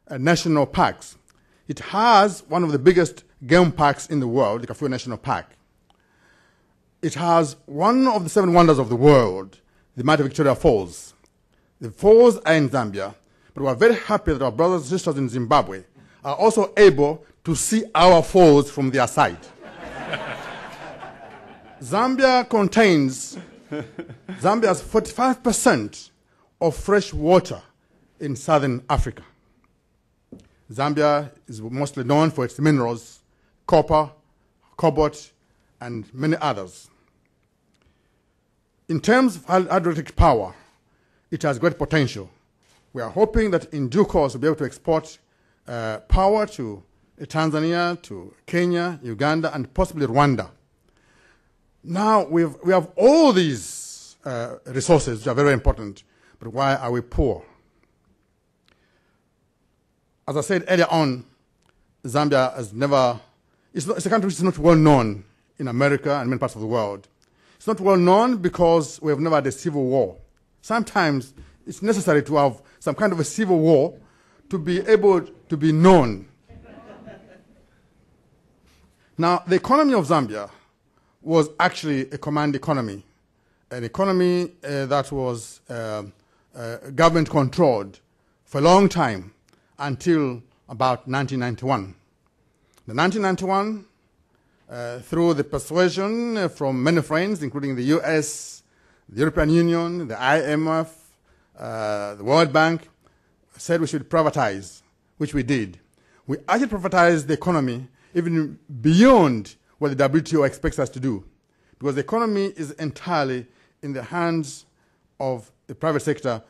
national parks. It has one of the biggest game parks in the world, the Kafue National Park. It has one of the 7 wonders of the world, the mighty Victoria Falls. The falls are in Zambia, but we are very happy that our brothers and sisters in Zimbabwe are also able to see our falls from their side. Zambia has 45% of fresh water in southern Africa. Zambia is mostly known for its minerals, copper, cobalt, and many others. In terms of hydroelectric power, it has great potential. We are hoping that in due course we'll be able to export power to Tanzania, to Kenya, Uganda, and possibly Rwanda. Now we have all these resources which are very important, but why are we poor? As I said earlier on, Zambia has never, it's a country which is not well known in America and many parts of the world. It's not well known because we have never had a civil war. Sometimes it's necessary to have some kind of a civil war to be able to be known. Now, the economy of Zambia was actually a command economy, an economy that was government controlled for a long time until about 1991. In 1991, through the persuasion from many friends, including the US, the European Union, the IMF, the World Bank, said we should privatize, which we did. We actually privatized the economy even beyond what the WTO expects us to do, because the economy is entirely in the hands of the private sector,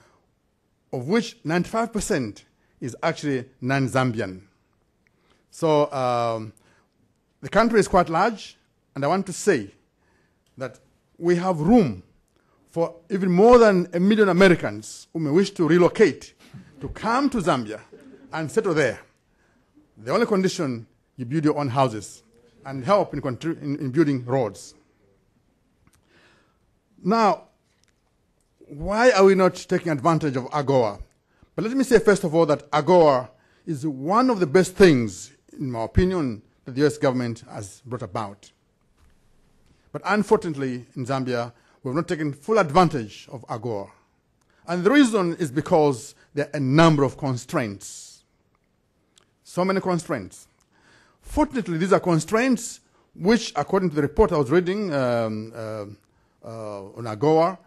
of which 95% is actually non-Zambian. So the country is quite large, and I want to say that we have room for even more than 1 million Americans who may wish to relocate to come to Zambia and settle there. The only condition, you build your own houses and help in building roads. Now, why are we not taking advantage of AGOA? But let me say first of all that AGOA is one of the best things, in my opinion, that the US government has brought about. But unfortunately, in Zambia, we have not taken full advantage of AGOA. And the reason is because there are a number of constraints. So many constraints. Fortunately, these are constraints which, according to the report I was reading on AGOA,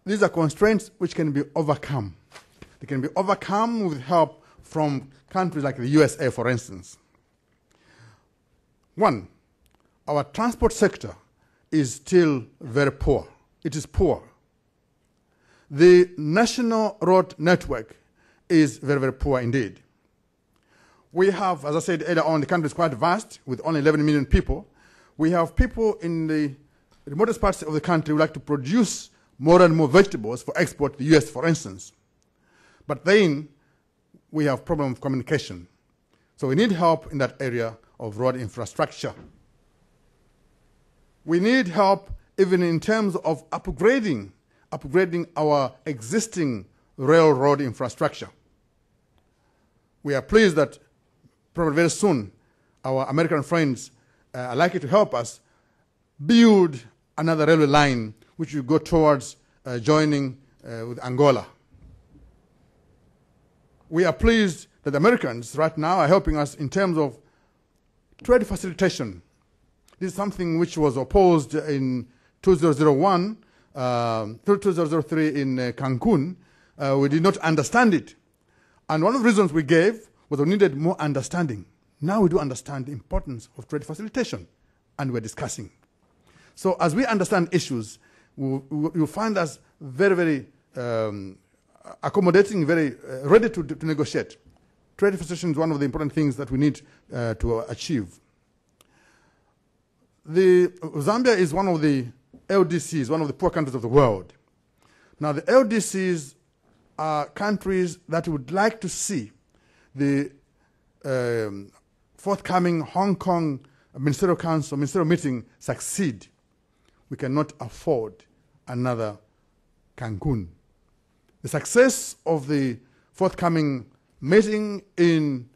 these are constraints which can be overcome. They can be overcome with help from countries like the USA, for instance. One, our transport sector is still very poor. It is poor. The national road network is very, very poor indeed. We have, as I said earlier on, the country is quite vast with only 11 million people. We have people in the remotest parts of the country who like to produce more and more vegetables for export to the US, for instance. But then we have problem of communication. So we need help in that area of road infrastructure. We need help even in terms of upgrading our existing railroad infrastructure. We are pleased that probably very soon our American friends are likely to help us build another railway line which will go towards joining with Angola. We are pleased that the Americans right now are helping us in terms of trade facilitation. This is something which was opposed in 2001 through 2003 in Cancun. We did not understand it. And one of the reasons we gave was we needed more understanding. Now we do understand the importance of trade facilitation, and we're discussing. So as we understand issues, you'll find us very, very accommodating, very ready to negotiate. Trade facilitation is one of the important things that we need to achieve. Zambia is one of the LDCs, one of the poor countries of the world. Now, the LDCs are countries that would like to see the forthcoming Hong Kong Ministerial Council, Ministerial meeting succeed. We cannot afford another Cancun. The success of the forthcoming Meeting in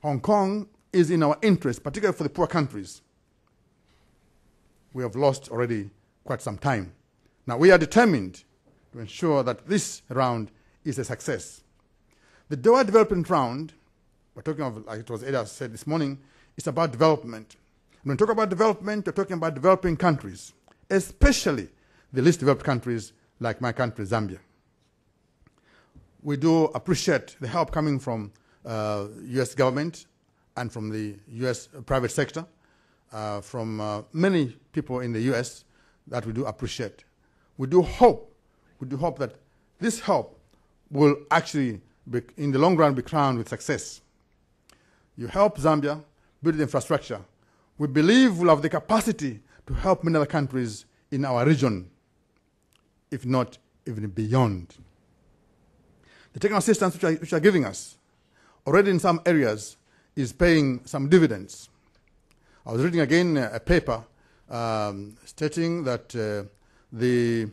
Hong Kong is in our interest, particularly for the poor countries. We have lost already quite some time. Now, we are determined to ensure that this round is a success. The Doha Development Round, we're talking of, like it was Ada said this morning, it's about development. When we talk about development, we're talking about developing countries, especially the least developed countries like my country, Zambia. We do appreciate the help coming from U.S. government and from the U.S. private sector, from many people in the U.S. that we do appreciate. We do hope that this help will actually, in the long run, be crowned with success. You help Zambia build the infrastructure. We believe we'll have the capacity to help many other countries in our region, if not even beyond. The technical assistance which are giving us, already in some areas, is paying some dividends. I was reading again a paper stating that the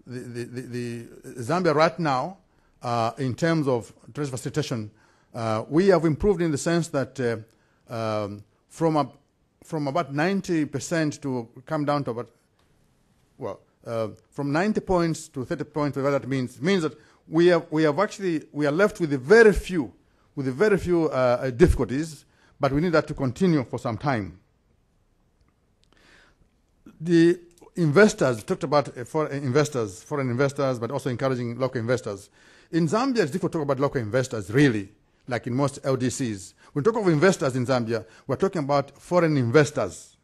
Zambia right now, in terms of trade facilitation, we have improved in the sense that from about 90% to come down to about, from 90 points to 30 points, whatever that means, means that we are left with very few difficulties, but we need that to continue for some time. The investors, talked about foreign investors, but also encouraging local investors. In Zambia, it's difficult to talk about local investors, really, like in most LDCs. When we talk of investors in Zambia, we're talking about foreign investors.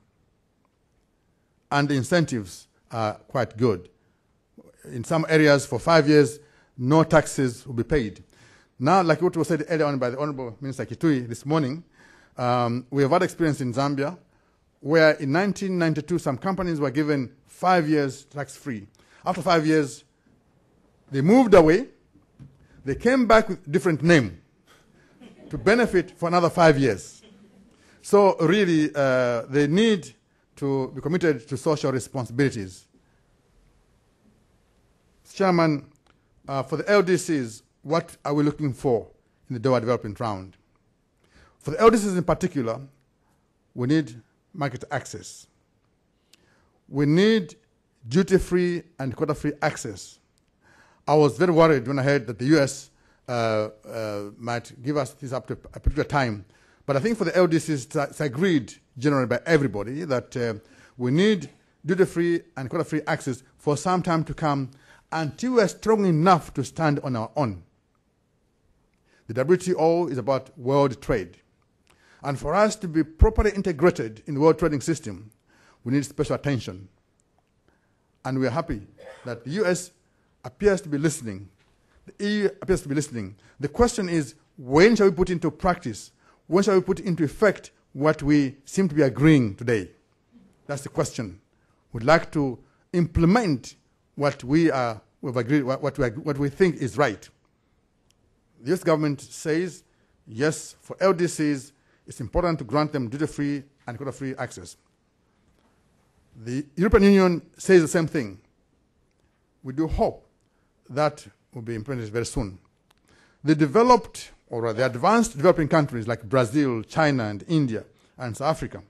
And the incentives are quite good. In some areas, for 5 years, no taxes will be paid. Now, like what was said earlier on by the Honorable Minister Kitui this morning, we have had experience in Zambia where in 1992 some companies were given 5 years tax-free. After 5 years, they moved away. They came back with different name to benefit for another 5 years. So really, they need to be committed to social responsibilities. Chairman, for the LDCs, what are we looking for in the Doha Development Round? For the LDCs in particular, we need market access. We need duty-free and quota-free access. I was very worried when I heard that the U.S. might give us this up to a particular time. But I think for the LDCs, it's agreed generally by everybody that we need duty-free and quota-free access for some time to come until we are strong enough to stand on our own. The WTO is about world trade. And for us to be properly integrated in the world trading system, we need special attention. And we are happy that the US appears to be listening. The EU appears to be listening. The question is, when shall we put into practice? When shall we put into effect what we seem to be agreeing today? That's the question. We'd like to implement what we've agreed, what we think is right. The US government says, yes, for LDCs, it's important to grant them duty-free and quota-free access. The European Union says the same thing. We do hope that will be implemented very soon. The developed, or the advanced developing countries like Brazil, China, and India, and South Africa,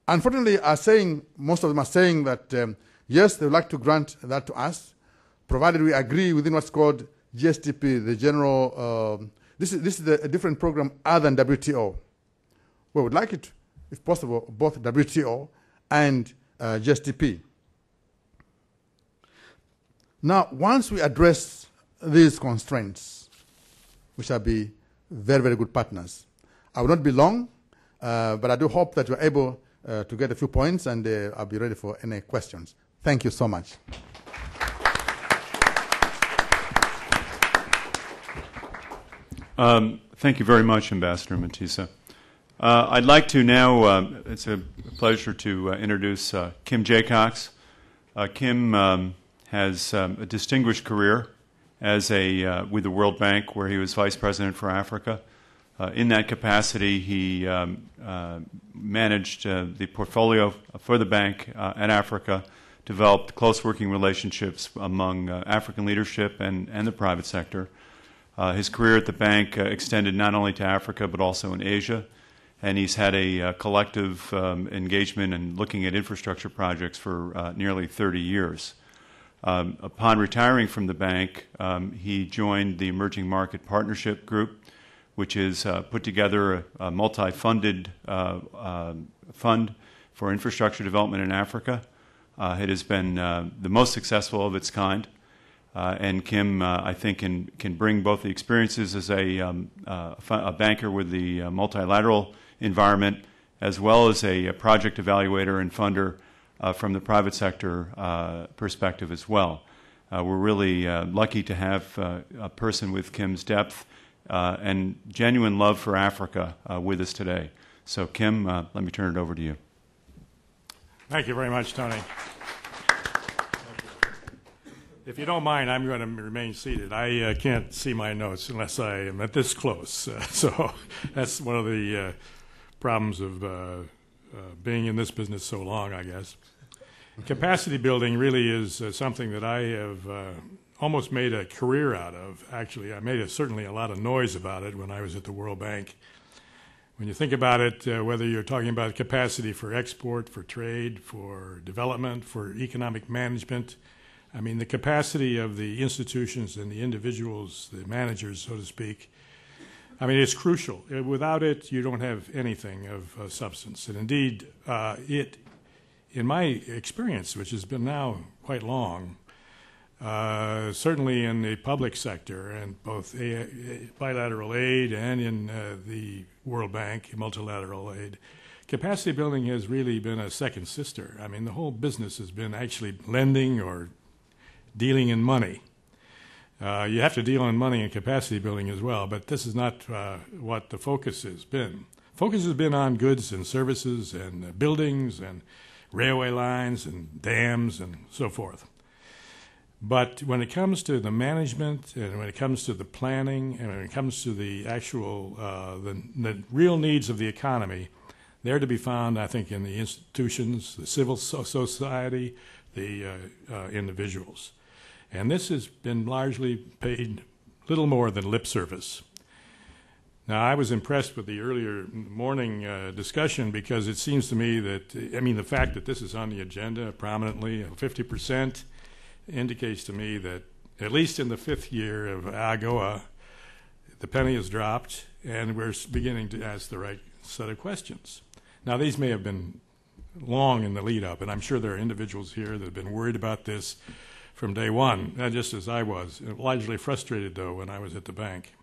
unfortunately are saying, most of them are saying that, yes, they would like to grant that to us, provided we agree within what's called GSTP, the general, this is a different program other than WTO. We would like it, if possible, both WTO and GSTP. Now, once we address these constraints, we shall be very, very good partners. I will not be long, but I do hope that you're able to get a few points, and I'll be ready for any questions. Thank you so much. Thank you very much, Ambassador Matisa. I'd like to now, it's a pleasure to introduce Kim Jaycox. Kim has a distinguished career as with the World Bank, where he was Vice President for Africa. In that capacity, he managed the portfolio for the bank and Africa, developed close working relationships among African leadership and the private sector. His career at the bank extended not only to Africa but also in Asia, and he's had a collective engagement in looking at infrastructure projects for nearly 30 years. Upon retiring from the bank, he joined the Emerging Market Partnership Group, which is put together a multi-funded fund for infrastructure development in Africa. It has been the most successful of its kind, and Kim, I think, can bring both the experiences as a banker with the multilateral environment, as well as a project evaluator and funder from the private sector perspective as well. We're really lucky to have a person with Kim's depth and genuine love for Africa with us today. So, Kim, let me turn it over to you. Thank you very much, Tony. If you don't mind, I'm going to remain seated. I can't see my notes unless I am at this close. So that's one of the problems of being in this business so long, I guess. Capacity building really is something that I have almost made a career out of. Actually, I made certainly a lot of noise about it when I was at the World Bank. When you think about it, whether you're talking about capacity for export, for trade, for development, for economic management, I mean, the capacity of the institutions and the individuals, the managers, so to speak, I mean, it's crucial. Without it, you don't have anything of substance. And indeed, in my experience, which has been now quite long, certainly in the public sector and both bilateral aid and in the World Bank, multilateral aid, capacity building has really been a second sister. I mean, the whole business has been actually lending or dealing in money. You have to deal in money and capacity building as well, but this is not what the focus has been. Focus has been on goods and services and buildings and railway lines and dams and so forth. But when it comes to the management and when it comes to the planning and when it comes to the actual, the real needs of the economy, they're to be found, I think, in the institutions, the civil society, the individuals. And this has been largely paid little more than lip service. Now, I was impressed with the earlier morning discussion because it seems to me that, I mean, the fact that this is on the agenda prominently, 50%, indicates to me that at least in the fifth year of AGOA, the penny has dropped and we're beginning to ask the right set of questions. Now, these may have been long in the lead up, and I'm sure there are individuals here that have been worried about this from day one, just as I was, largely frustrated, though, when I was at the bank.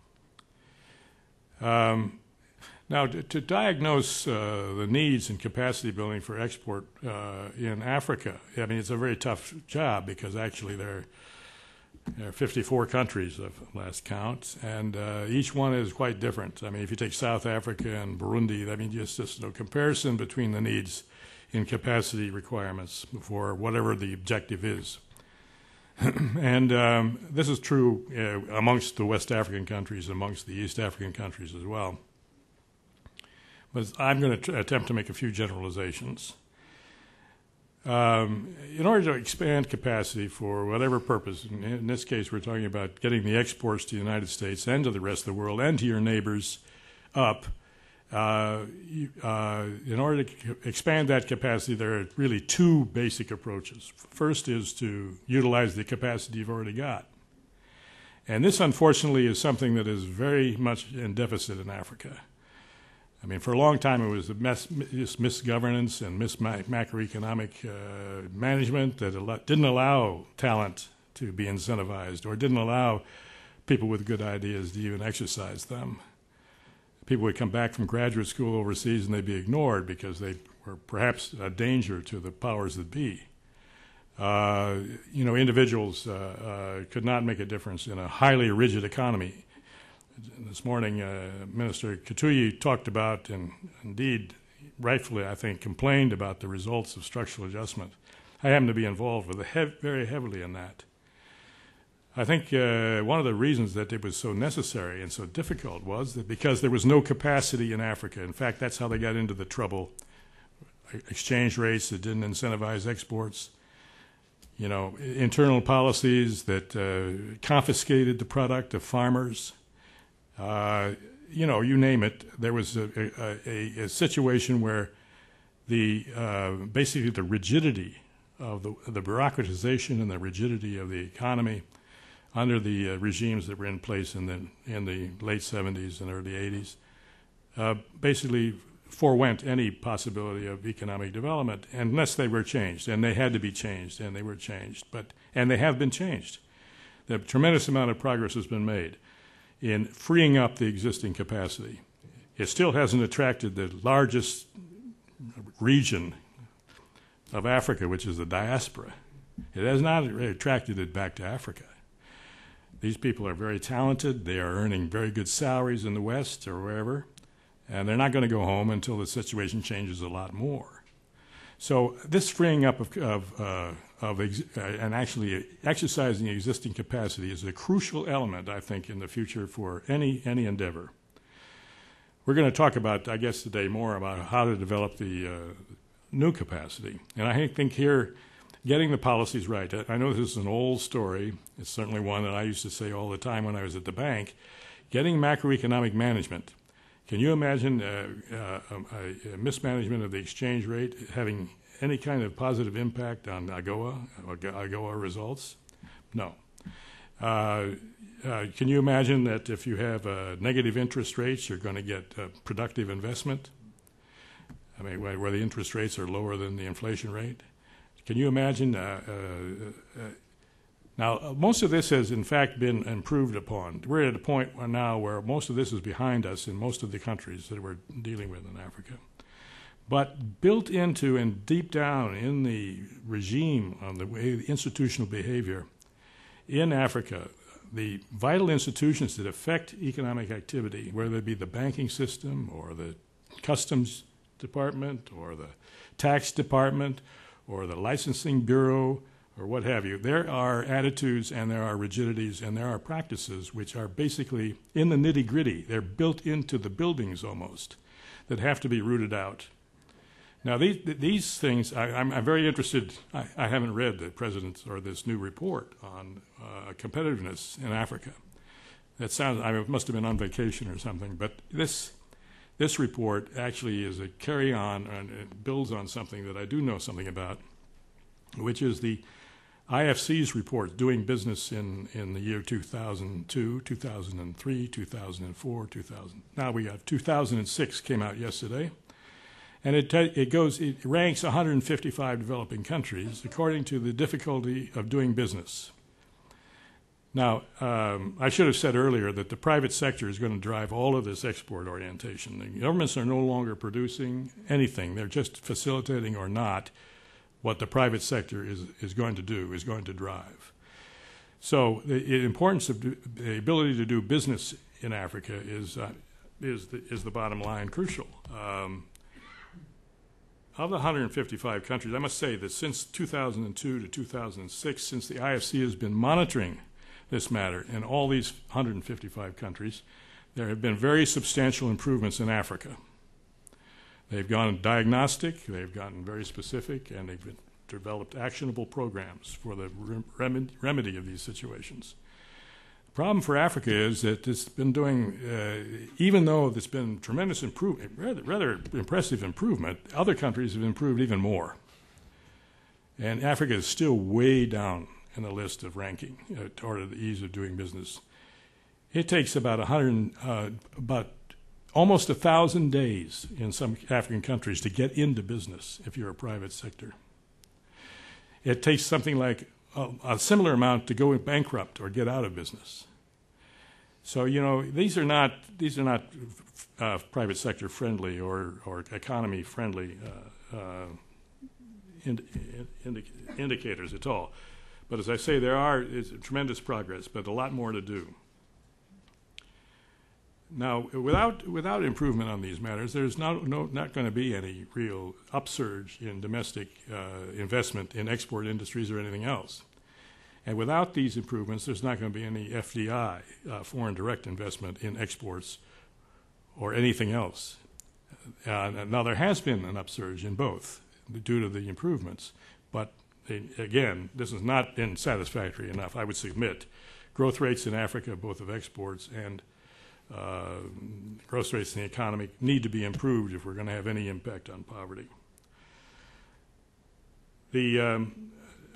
Now, to diagnose the needs and capacity building for export in Africa, I mean, it's a very tough job because actually there are 54 countries at last count, and each one is quite different. I mean, if you take South Africa and Burundi, I mean, just no comparison between the needs in capacity requirements for whatever the objective is. And this is true amongst the West African countries, amongst the East African countries as well. But I'm going to attempt to make a few generalizations. In order to expand capacity for whatever purpose, in this case we're talking about getting the exports to the United States and to the rest of the world and to your neighbors up, in order to expand that capacity, there are really two basic approaches. First is to utilize the capacity you've already got. And this, unfortunately, is something that is very much in deficit in Africa. I mean, for a long time it was misgovernance and macroeconomic management that didn't allow talent to be incentivized or didn't allow people with good ideas to even exercise them. People would come back from graduate school overseas and they'd be ignored because they were perhaps a danger to the powers that be. Individuals could not make a difference in a highly rigid economy. This morning, Minister Katuyi talked about, and indeed, rightfully, I think, complained about the results of structural adjustment. I happen to be involved with very heavily in that. I think one of the reasons that it was so necessary and so difficult was that because there was no capacity in Africa. In fact, that's how they got into the trouble. Exchange rates that didn't incentivize exports, internal policies that confiscated the product of farmers, You know, you name it. There was a situation where basically the rigidity of the bureaucratization and the rigidity of the economy under the regimes that were in place in the late 70s and early 80s basically forewent any possibility of economic development unless they were changed, and they had to be changed, and they were changed, and they have been changed. A tremendous amount of progress has been made in freeing up the existing capacity. It still hasn't attracted the largest region of Africa, which is the diaspora. It has not attracted it back to Africa. These people are very talented. They are earning very good salaries in the West or wherever, and they're not going to go home until the situation changes a lot more. So this freeing up and actually exercising existing capacity is a crucial element, I think, in the future for any endeavor. We're going to talk about, I guess, today more about how to develop the new capacity. And I think here, getting the policies right. I know this is an old story. It's certainly one that I used to say all the time when I was at the bank. Getting macroeconomic management. Can you imagine a mismanagement of the exchange rate having any kind of positive impact on AGOA results? No. Can you imagine that if you have negative interest rates, you're going to get productive investment? I mean, where the interest rates are lower than the inflation rate? Can you imagine? Now, most of this has, in fact, been improved upon. We're at a point now where most of this is behind us in most of the countries that we're dealing with in Africa. But built into and deep down in the regime of the way the institutional behavior in Africa, the vital institutions that affect economic activity, whether it be the banking system or the customs department or the tax department or the licensing bureau or what have you, there are attitudes and there are rigidities and there are practices which are basically in the nitty-gritty. They're built into the buildings almost that have to be rooted out. Now, these things, I'm very interested. I haven't read the president's or this new report on competitiveness in Africa. That sounds, I must have been on vacation or something, but this report actually is a carry-on and it builds on something that I do know something about, which is the IFC's report, Doing Business in the year 2002, 2003, 2004, 2000. Now we got 2006 came out yesterday. And it ranks 155 developing countries according to the difficulty of doing business. Now, I should have said earlier that the private sector is going to drive all of this export orientation. The governments are no longer producing anything. They're just facilitating or not what the private sector is going to do, is going to drive. So the importance of the ability to do business in Africa is the bottom line crucial. Of the 155 countries, I must say that since 2002 to 2006, since the IFC has been monitoring this matter in all these 155 countries, there have been very substantial improvements in Africa. They've gone diagnostic, they've gotten very specific, and they've developed actionable programs for the remedy of these situations. The problem for Africa is that it's been doing, even though there's been tremendous improvement, rather impressive improvement, other countries have improved even more. And Africa is still way down in the list of ranking toward the ease of doing business. It takes about almost 1,000 days in some African countries to get into business if you're a private sector. It takes something like a similar amount to go bankrupt or get out of business. So, you know, these are not private sector friendly or economy friendly indicators at all. But as I say, there is tremendous progress, but a lot more to do. Now, without improvement on these matters, there's not going to be any real upsurge in domestic investment in export industries or anything else. And without these improvements, there's not going to be any FDI, foreign direct investment in exports or anything else. Now, there has been an upsurge in both due to the improvements, but again, this has not been satisfactory enough, I would submit. Growth rates in Africa, both of exports and growth rates in the economy need to be improved if we're going to have any impact on poverty.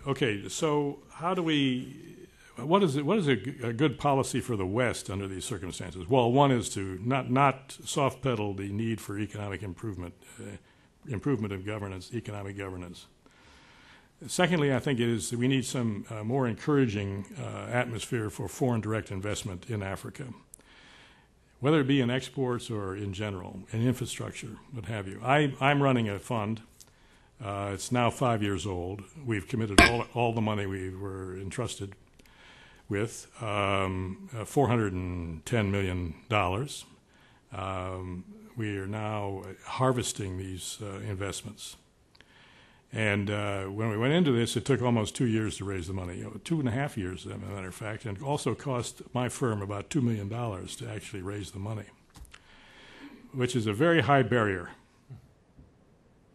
Okay, so how do we? What is a good policy for the West under these circumstances? Well, one is to not soft pedal the need for economic improvement, improvement of governance, economic governance. Secondly, I think it is that we need some more encouraging atmosphere for foreign direct investment in Africa, whether it be in exports or in general, in infrastructure, what have you. I'm running a fund. It's now 5 years old. We've committed all the money we were entrusted with, $410 million. We are now harvesting these investments. And when we went into this, it took almost 2 years to raise the money, 2.5 years, as a matter of fact, and it also cost my firm about $2 million to actually raise the money, which is a very high barrier,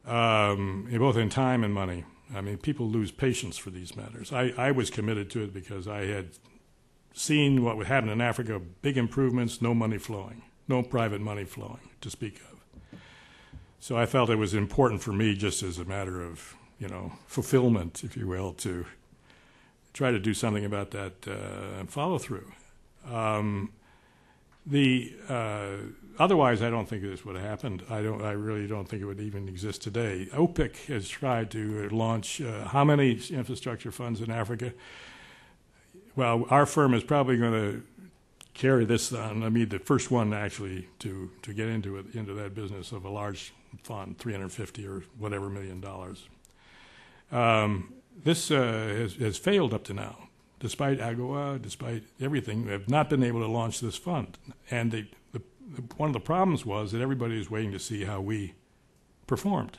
both in time and money. I mean, people lose patience for these matters. I was committed to it because I had seen what would happen in Africa, big improvements, no money flowing, no private money flowing to speak of. So I felt it was important for me, just as a matter of, fulfillment, if you will, to try to do something about that and follow through. Otherwise, I don't think this would have happened. I really don't think it would even exist today. OPIC has tried to launch how many infrastructure funds in Africa? Well, our firm is probably going to carry this on. I mean, the first one actually to get into that business of a large fund, $350 or whatever $million. This has failed up to now, despite AGOA, despite everything. We have not been able to launch this fund, and one of the problems was that everybody was waiting to see how we performed.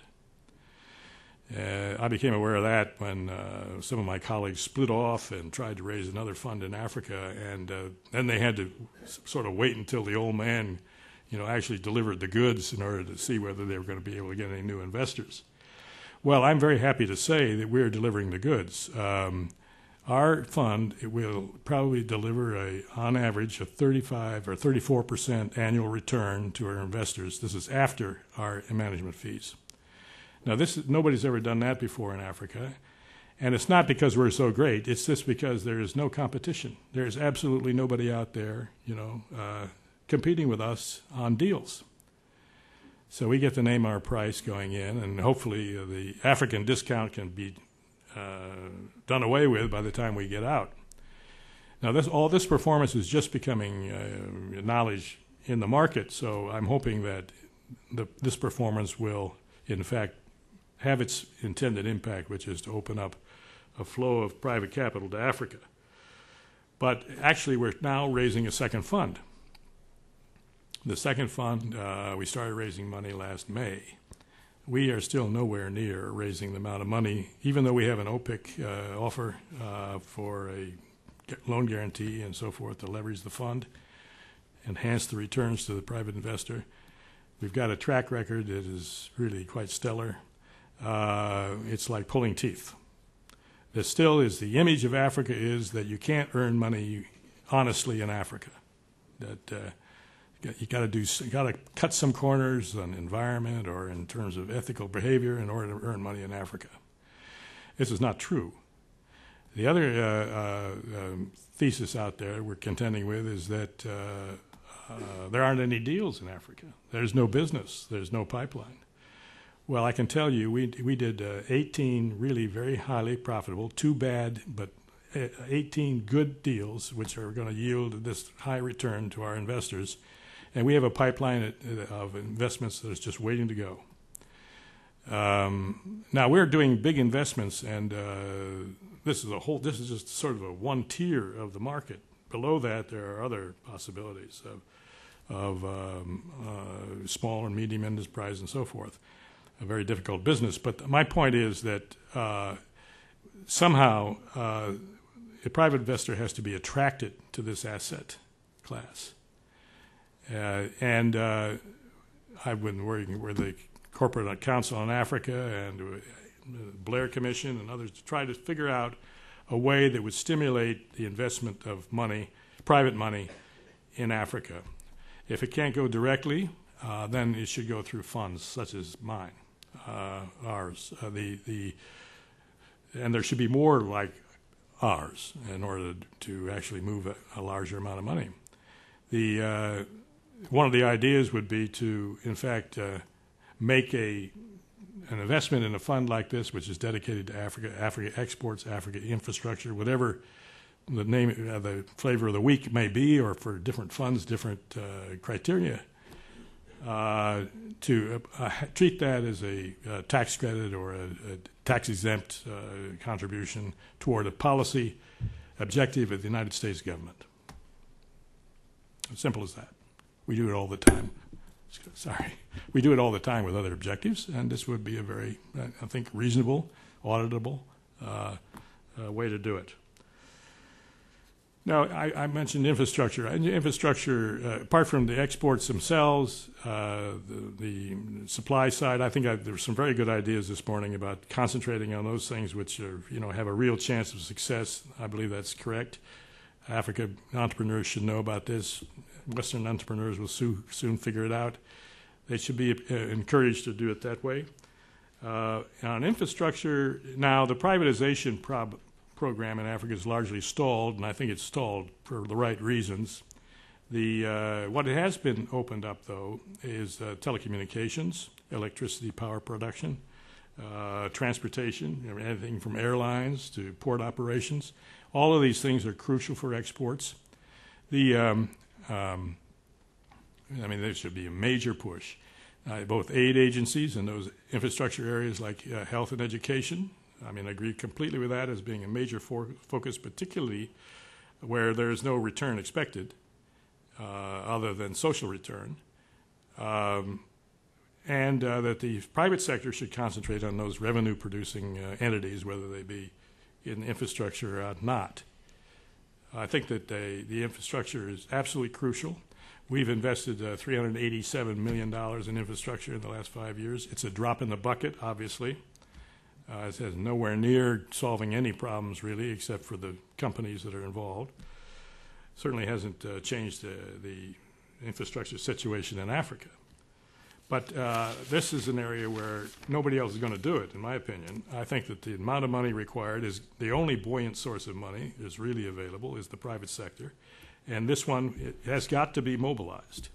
I became aware of that when some of my colleagues split off and tried to raise another fund in Africa, and then they had to sort of wait until the old man, actually delivered the goods in order to see whether they were going to be able to get any new investors. Well, I'm very happy to say that we're delivering the goods. Our fund will probably deliver on average a 35 or 34% annual return to our investors. This is after our management fees. Now, nobody's ever done that before in Africa, and it's not because we're so great. It's just because there is no competition. There is absolutely nobody out there, competing with us on deals. So we get to name our price going in, and hopefully the African discount can be done away with by the time we get out. Now, all this performance is just becoming knowledge in the market, so I'm hoping that this performance will, in fact, have its intended impact, which is to open up a flow of private capital to Africa. But actually, we're now raising a second fund. The second fund, we started raising money last May. We are still nowhere near raising the amount of money, even though we have an OPIC offer for a loan guarantee and so forth to leverage the fund, enhance the returns to the private investor. We've got a track record that is really quite stellar. It's like pulling teeth. There still is the image of Africa is that you can't earn money honestly in Africa. That you got to cut some corners on environment or in terms of ethical behavior in order to earn money in Africa. This is not true. The other thesis out there we're contending with is that there aren't any deals in Africa. There's no business. There's no pipeline. Well, I can tell you, we did 18 really very highly profitable, too bad, but 18 good deals, which are going to yield this high return to our investors. And we have a pipeline of investments that is just waiting to go. Now, we're doing big investments, and this is just sort of one tier of the market. Below that, there are other possibilities of small and medium enterprise and so forth. A very difficult business. But my point is that somehow a private investor has to be attracted to this asset class. And I've been working with the Corporate Council on Africa and Blair Commission and others to try to figure out a way that would stimulate the investment of money, private money, in Africa. If it can't go directly, then it should go through funds such as mine, ours. And there should be more like ours in order to actually move a larger amount of money. One of the ideas would be to, in fact, make an investment in a fund like this, which is dedicated to Africa, Africa exports, Africa infrastructure, whatever the name, the flavor of the week may be, or for different funds, different criteria, to treat that as a tax credit or a tax-exempt contribution toward a policy objective of the United States government. As simple as that. We do it all the time. Sorry. We do it all the time with other objectives, and this would be a very, I think, reasonable, auditable way to do it. Now, I mentioned infrastructure. Infrastructure, apart from the exports themselves, the supply side, I think there were some very good ideas this morning about concentrating on those things which are, have a real chance of success. I believe that's correct. Africa entrepreneurs should know about this. Western entrepreneurs will soon figure it out. They should be encouraged to do it that way. On infrastructure, now the privatization program in Africa is largely stalled, and I think it's stalled for the right reasons. What has been opened up, though, is telecommunications, electricity power production, transportation, anything from airlines to port operations. All of these things are crucial for exports. There should be a major push. Both aid agencies and those infrastructure areas like health and education, I agree completely with that as being a major focus, particularly where there is no return expected other than social return. And that the private sector should concentrate on those revenue-producing entities, whether they be in infrastructure or not. I think that the infrastructure is absolutely crucial. We've invested $387 million in infrastructure in the last 5 years. It's a drop in the bucket, obviously. It says nowhere near solving any problems, really, except for the companies that are involved. Certainly hasn't changed the infrastructure situation in Africa. But this is an area where nobody else is going to do it, in my opinion. I think that the amount of money required is the only buoyant source of money is really available is the private sector. And this one it has got to be mobilized.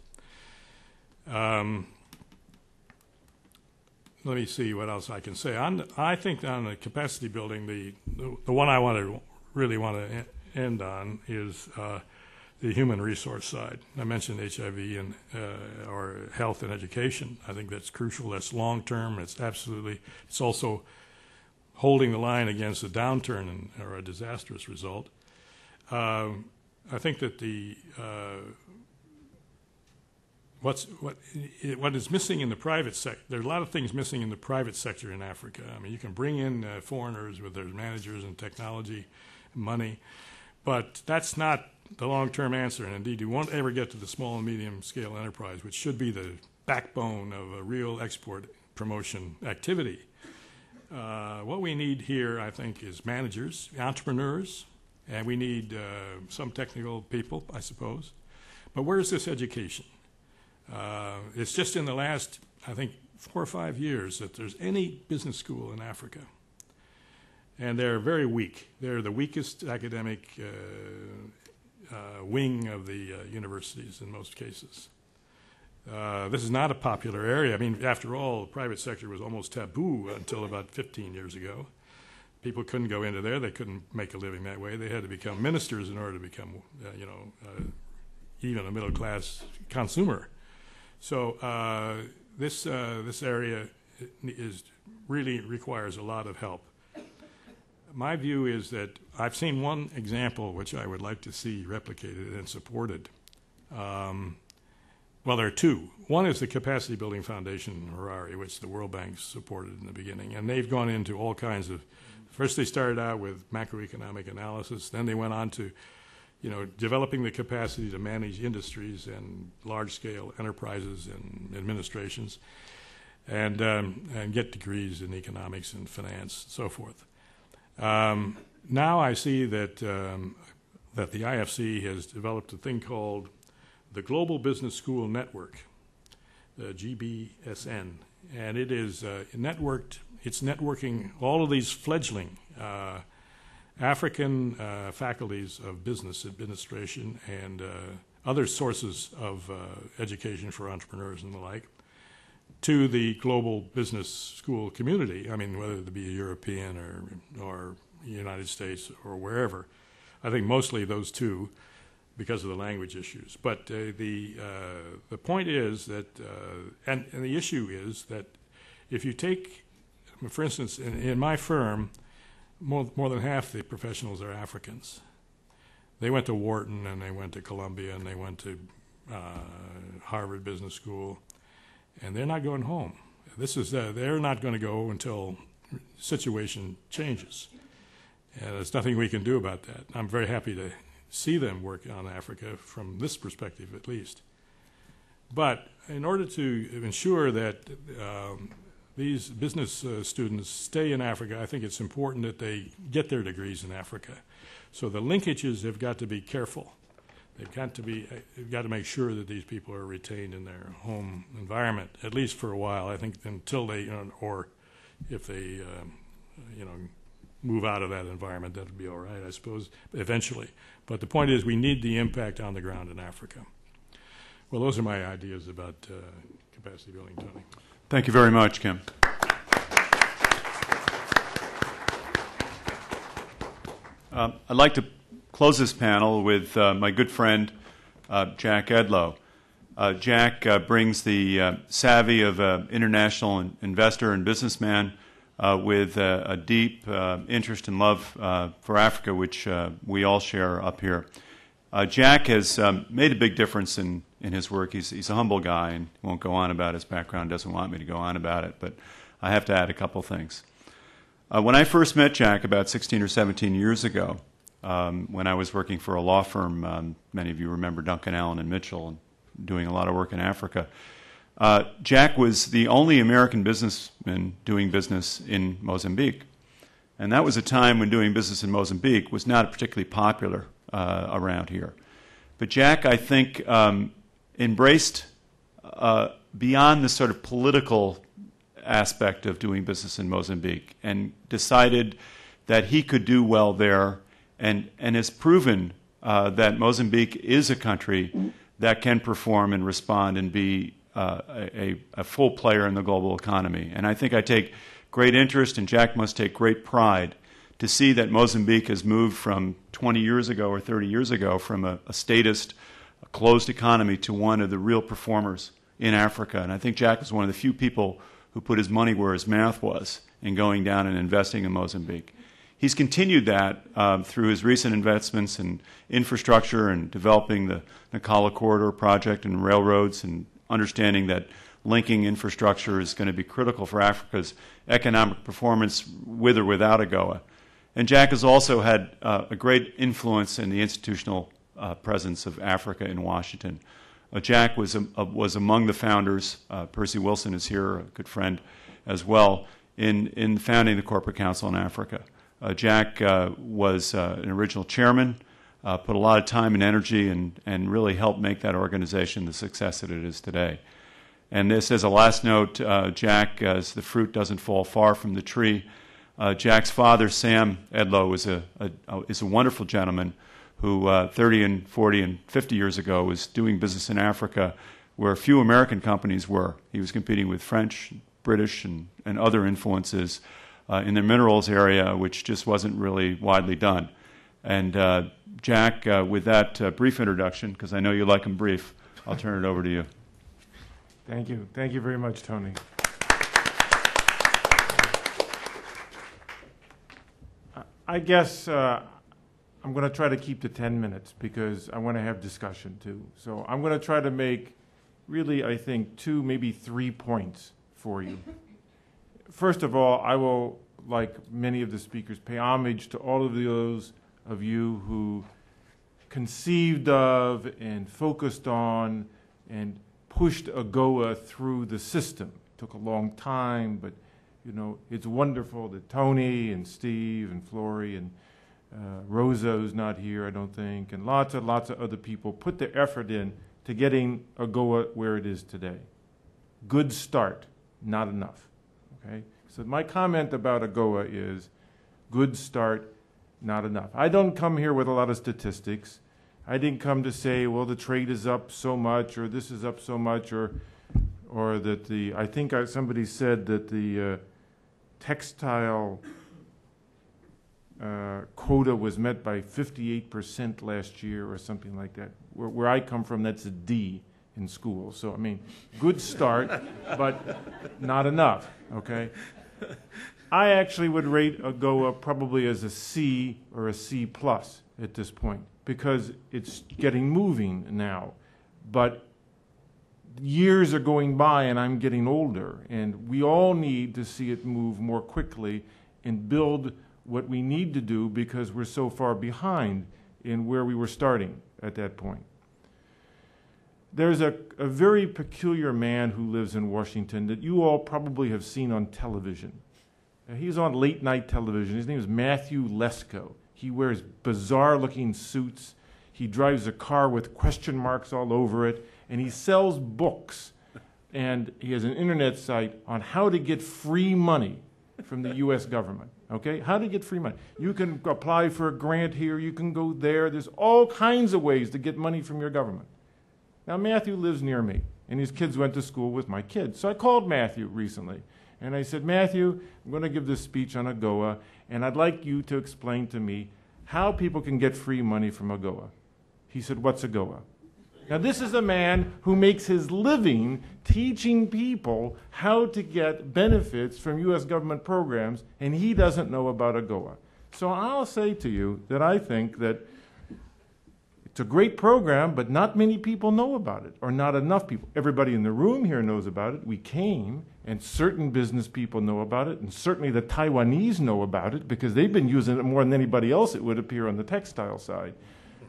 Let me see what else I can say. I think on the capacity building, the one I really want to end on is the human resource side. I mentioned HIV and or health and education. I think that's crucial. That's long term. It's also holding the line against a downturn or a disastrous result. I think that what is missing in the private sector, there are a lot of things missing in the private sector in Africa. You can bring in foreigners with their managers and technology, money, but that's not the long-term answer. And indeed, you won't ever get to the small and medium-scale enterprise, which should be the backbone of a real export promotion activity. What we need here, I think, is managers, entrepreneurs, and we need some technical people, I suppose. But where is this education? It's just in the last, I think, 4 or 5 years that there's any business school in Africa. And they're very weak. They're the weakest academic wing of the universities in most cases. This is not a popular area. After all, the private sector was almost taboo until about 15 years ago. People couldn't go into there. They couldn't make a living that way. They had to become ministers in order to become, even a middle-class consumer. So this area really requires a lot of help. My view is that I've seen one example which I would like to see replicated and supported. Well, there are two. One is the Capacity Building Foundation in Harare, which the World Bank supported in the beginning. And they've gone into all kinds of, first they started out with macroeconomic analysis, then they went on to developing the capacity to manage industries and large-scale enterprises and administrations, and get degrees in economics and finance, and so forth. Now I see that that the IFC has developed a thing called the Global Business School Network, GBSN, and it is networked. It's networking all of these fledgling African faculties of business administration and other sources of education for entrepreneurs and the like to the global business school community. I mean, whether it be a European or United States or wherever. I think mostly those two because of the language issues. But the point is that, and the issue is that if you take, for instance, in my firm, more than half the professionals are Africans. They went to Wharton and they went to Columbia and they went to Harvard Business School, and they're not going home. They're not going to go until the situation changes. And there's nothing we can do about that. I'm very happy to see them work on Africa from this perspective at least. But in order to ensure that these business students stay in Africa, I think it's important that they get their degrees in Africa. So the linkages have got to be careful. They've got to make sure that these people are retained in their home environment, at least for a while, I think, until they, or if they, move out of that environment, that would be all right, I suppose, eventually. But the point is we need the impact on the ground in Africa. Well, those are my ideas about capacity building, Tony. Thank you very much, Kim. I'd like to close this panel with my good friend, Jack Edlow. Jack brings the savvy of an international investor and businessman with a deep interest and love for Africa, which we all share up here. Jack has made a big difference in his work. He's a humble guy and won't go on about his background, doesn't want me to go on about it, but I have to add a couple things. When I first met Jack about 16 or 17 years ago, when I was working for a law firm, many of you remember Duncan, Allen, and Mitchell, and doing a lot of work in Africa, Jack was the only American businessman doing business in Mozambique. And that was a time when doing business in Mozambique was not particularly popular around here. But Jack, I think, embraced beyond the sort of political aspect of doing business in Mozambique and decided that he could do well there and has proven that Mozambique is a country that can perform and respond and be a full player in the global economy. And I think I take great interest, and Jack must take great pride, to see that Mozambique has moved from 20 years ago or 30 years ago from a statist, a closed economy to one of the real performers in Africa. And I think Jack was one of the few people who put his money where his mouth was in going down and investing in Mozambique. He's continued that through his recent investments in infrastructure and developing the Nacala Corridor project and railroads and understanding that linking infrastructure is going to be critical for Africa's economic performance with or without AGOA. And Jack has also had a great influence in the institutional presence of Africa in Washington. Jack was among the founders, Percy Wilson is here, a good friend as well, in founding the Corporate Council in Africa. Jack was an original chairman, put a lot of time and energy and really helped make that organization the success that it is today. And this, as a last note, Jack, as the fruit doesn't fall far from the tree, Jack's father, Sam Edlow, is a wonderful gentleman who 30 and 40 and 50 years ago was doing business in Africa where few American companies were. He was competing with French, British, and other influences in the minerals area, which just wasn't really widely done. And Jack, with that brief introduction, because I know you like them brief, I'll turn it over to you. Thank you. Thank you very much, Tony. I guess I'm going to try to keep to 10 minutes because I want to have discussion too. So I'm going to try to make really, I think, 2, maybe 3 points for you. First of all, I will, like many of the speakers, pay homage to all of those of you who conceived of and focused on and pushed AGOA through the system. It took a long time, but you know, it's wonderful that Tony and Steve and Flory and Rosa, who's not here, I don't think, and lots of other people put their effort in to getting AGOA where it is today. Good start, not enough. Okay? So my comment about AGOA is good start, not enough. I don't come here with a lot of statistics. I didn't come to say, well, the trade is up so much, or this is up so much, or that the, I think somebody said that the textile quota was met by 58% last year or something like that. Where I come from, that's a D in school. So, I mean, good start, but not enough, okay? I actually would rate AGOA probably as a C or a C plus at this point because it's getting moving now. But years are going by and I'm getting older, and we all need to see it move more quickly and build what we need to do because we're so far behind in where we were starting at that point. There's a very peculiar man who lives in Washington that you all probably have seen on television. He's on late night television. His name is Matthew Lesko. He wears bizarre-looking suits. He drives a car with question marks all over it, and he sells books. And he has an internet site on how to get free money from the U.S. government. Okay, how to get free money. You can apply for a grant here. You can go there. There's all kinds of ways to get money from your government. Now, Matthew lives near me, and his kids went to school with my kids. So I called Matthew recently, and I said, Matthew, I'm going to give this speech on AGOA, and I'd like you to explain to me how people can get free money from AGOA. He said, what's AGOA? Now, this is a man who makes his living teaching people how to get benefits from U.S. government programs, and he doesn't know about AGOA. So I'll say to you that I think that it's a great program, but not many people know about it, or not enough people. Everybody in the room here knows about it. We came, and certain business people know about it, and certainly the Taiwanese know about it because they've been using it more than anybody else, it would appear, on the textile side.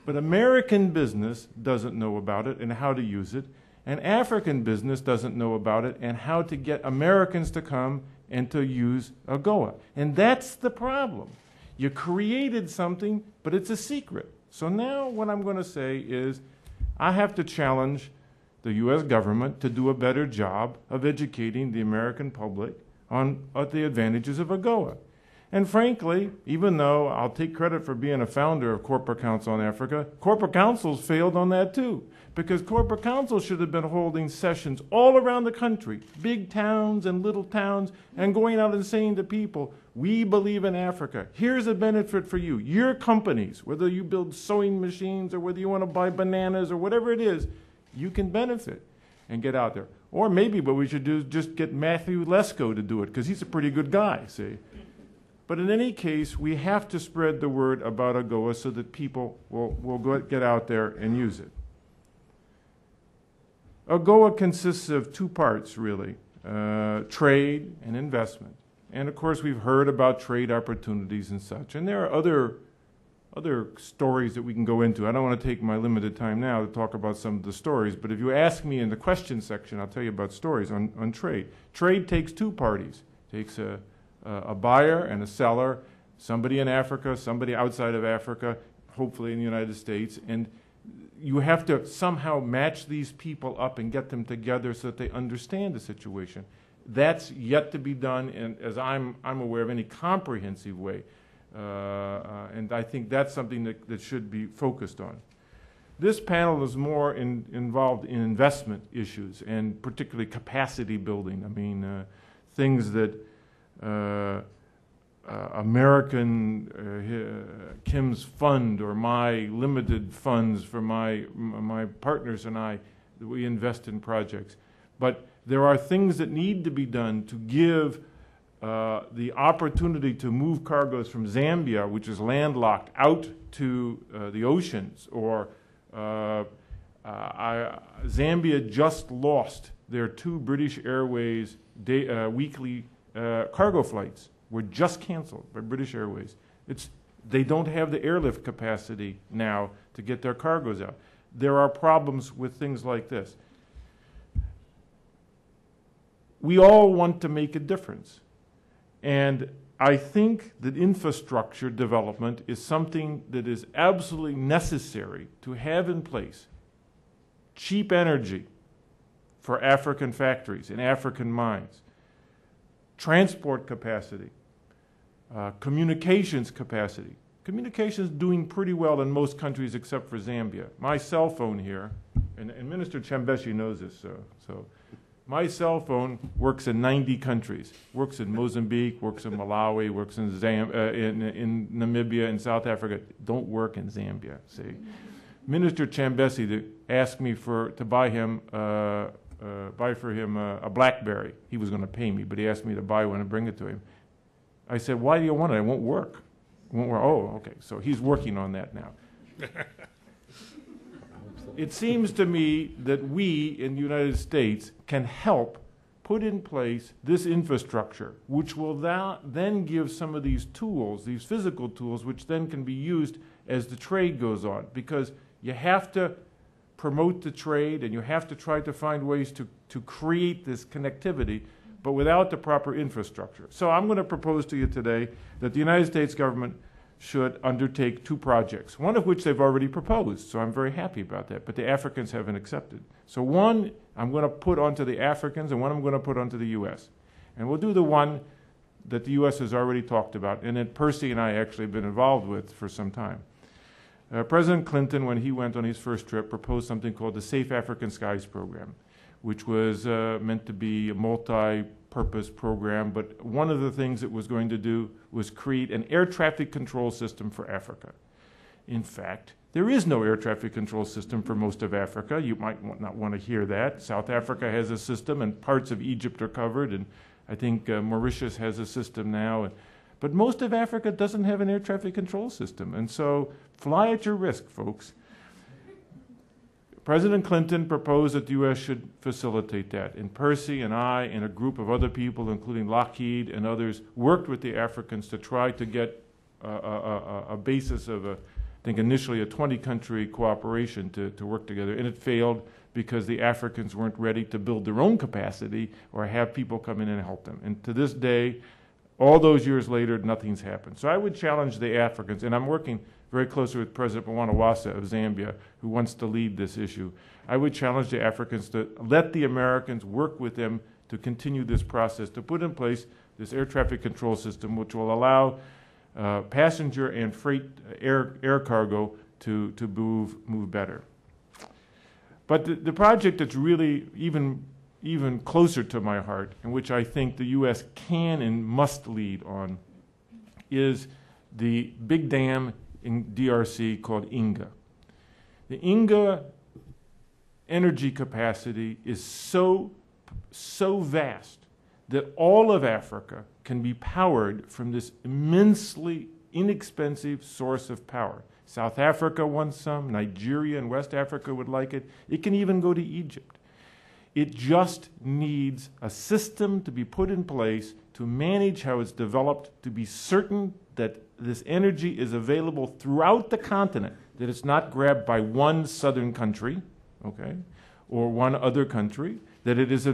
But American business doesn't know about it and how to use it, and African business doesn't know about it and how to get Americans to come and to use AGOA. And that's the problem. You created something, but it's a secret. So now what I'm going to say is I have to challenge the U.S. government to do a better job of educating the American public on the advantages of AGOA. And frankly, even though I'll take credit for being a founder of Corporate Council on Africa, Corporate Council's failed on that too. Because Corporate Council should have been holding sessions all around the country, big towns and little towns, and going out and saying to people, we believe in Africa. Here's a benefit for you. Your companies, whether you build sewing machines or whether you want to buy bananas or whatever it is, you can benefit and get out there. Or maybe what we should do is just get Matthew Lesko to do it, because he's a pretty good guy, see. But in any case, we have to spread the word about AGOA so that people will get out there and use it. AGOA consists of two parts, really, trade and investment. And of course, we've heard about trade opportunities and such. And there are other stories that we can go into. I don't want to take my limited time now to talk about some of the stories, but if you ask me in the question section, I'll tell you about stories on trade. Trade takes two parties. It takes a buyer and a seller, somebody in Africa, somebody outside of Africa, hopefully in the United States, and you have to somehow match these people up and get them together so that they understand the situation. That's yet to be done, in, as I'm aware of, any comprehensive way, and I think that's something that should be focused on. This panel is more involved in investment issues and particularly capacity building. I mean, things that Kim's fund or my limited funds for my partners and I, that we invest in projects. But there are things that need to be done to give the opportunity to move cargoes from Zambia, which is landlocked, out to the oceans. Or Zambia just lost their 2 British Airways weekly cargo flights were just canceled by British Airways. They don't have the airlift capacity now to get their cargoes out. There are problems with things like this. We all want to make a difference. And I think that infrastructure development is something that is absolutely necessary to have in place. cheap energy for African factories and African mines, transport capacity, communications capacity. Communications doing pretty well in most countries except for Zambia. My cell phone here, and Minister Chambesi knows this, so my cell phone works in 90 countries. Works in Mozambique, works in Malawi, works in in Namibia, and South Africa. Don't work in Zambia, see. Minister Chambesi asked me to buy for him a BlackBerry. He was going to pay me, but he asked me to buy one and bring it to him. I said, why do you want it? It won't work. It won't work. Oh, okay. So he's working on that now. It seems to me that we in the United States can help put in place this infrastructure, which will then give some of these tools, these physical tools, which then can be used as the trade goes on. Because you have to promote the trade and you have to try to find ways to create this connectivity, but without the proper infrastructure. So I'm going to propose to you today that the United States government should undertake 2 projects, one of which they've already proposed, so I'm very happy about that, but the Africans haven't accepted. So one I'm going to put onto the Africans and one I'm going to put onto the U.S. And we'll do the one that the U.S. has already talked about and that Percy and I actually have been involved with for some time. President Clinton, when he went on his first trip, proposed something called the Safe African Skies Program, which was meant to be a multi-purpose program, but one of the things it was going to do was create an air traffic control system for Africa. In fact, there is no air traffic control system for most of Africa. You might not want to hear that. South Africa has a system, and parts of Egypt are covered, and I think Mauritius has a system now. But most of Africa doesn't have an air traffic control system, and so fly at your risk, folks. President Clinton proposed that the U.S. should facilitate that, and Percy and I and a group of other people, including Lockheed and others, worked with the Africans to try to get a basis of, I think initially a 20-country cooperation to work together, and it failed because the Africans weren't ready to build their own capacity or have people come in and help them. And to this day, all those years later, nothing's happened. So I would challenge the Africans, and I'm working very closely with President Mwanawasa of Zambia, who wants to lead this issue. I would challenge the Africans to let the Americans work with them to continue this process, to put in place this air traffic control system, which will allow passenger and freight air cargo to move better. But the project that's really even closer to my heart, and which I think the U.S. can and must lead on, is the big dam in DRC called Inga. The Inga energy capacity is so vast that all of Africa can be powered from this immensely inexpensive source of power. South Africa wants some, Nigeria and West Africa would like it. It can even go to Egypt. It just needs a system to be put in place to manage how it's developed, to be certain that this energy is available throughout the continent, that it's not grabbed by one southern country, okay, or one other country, that it is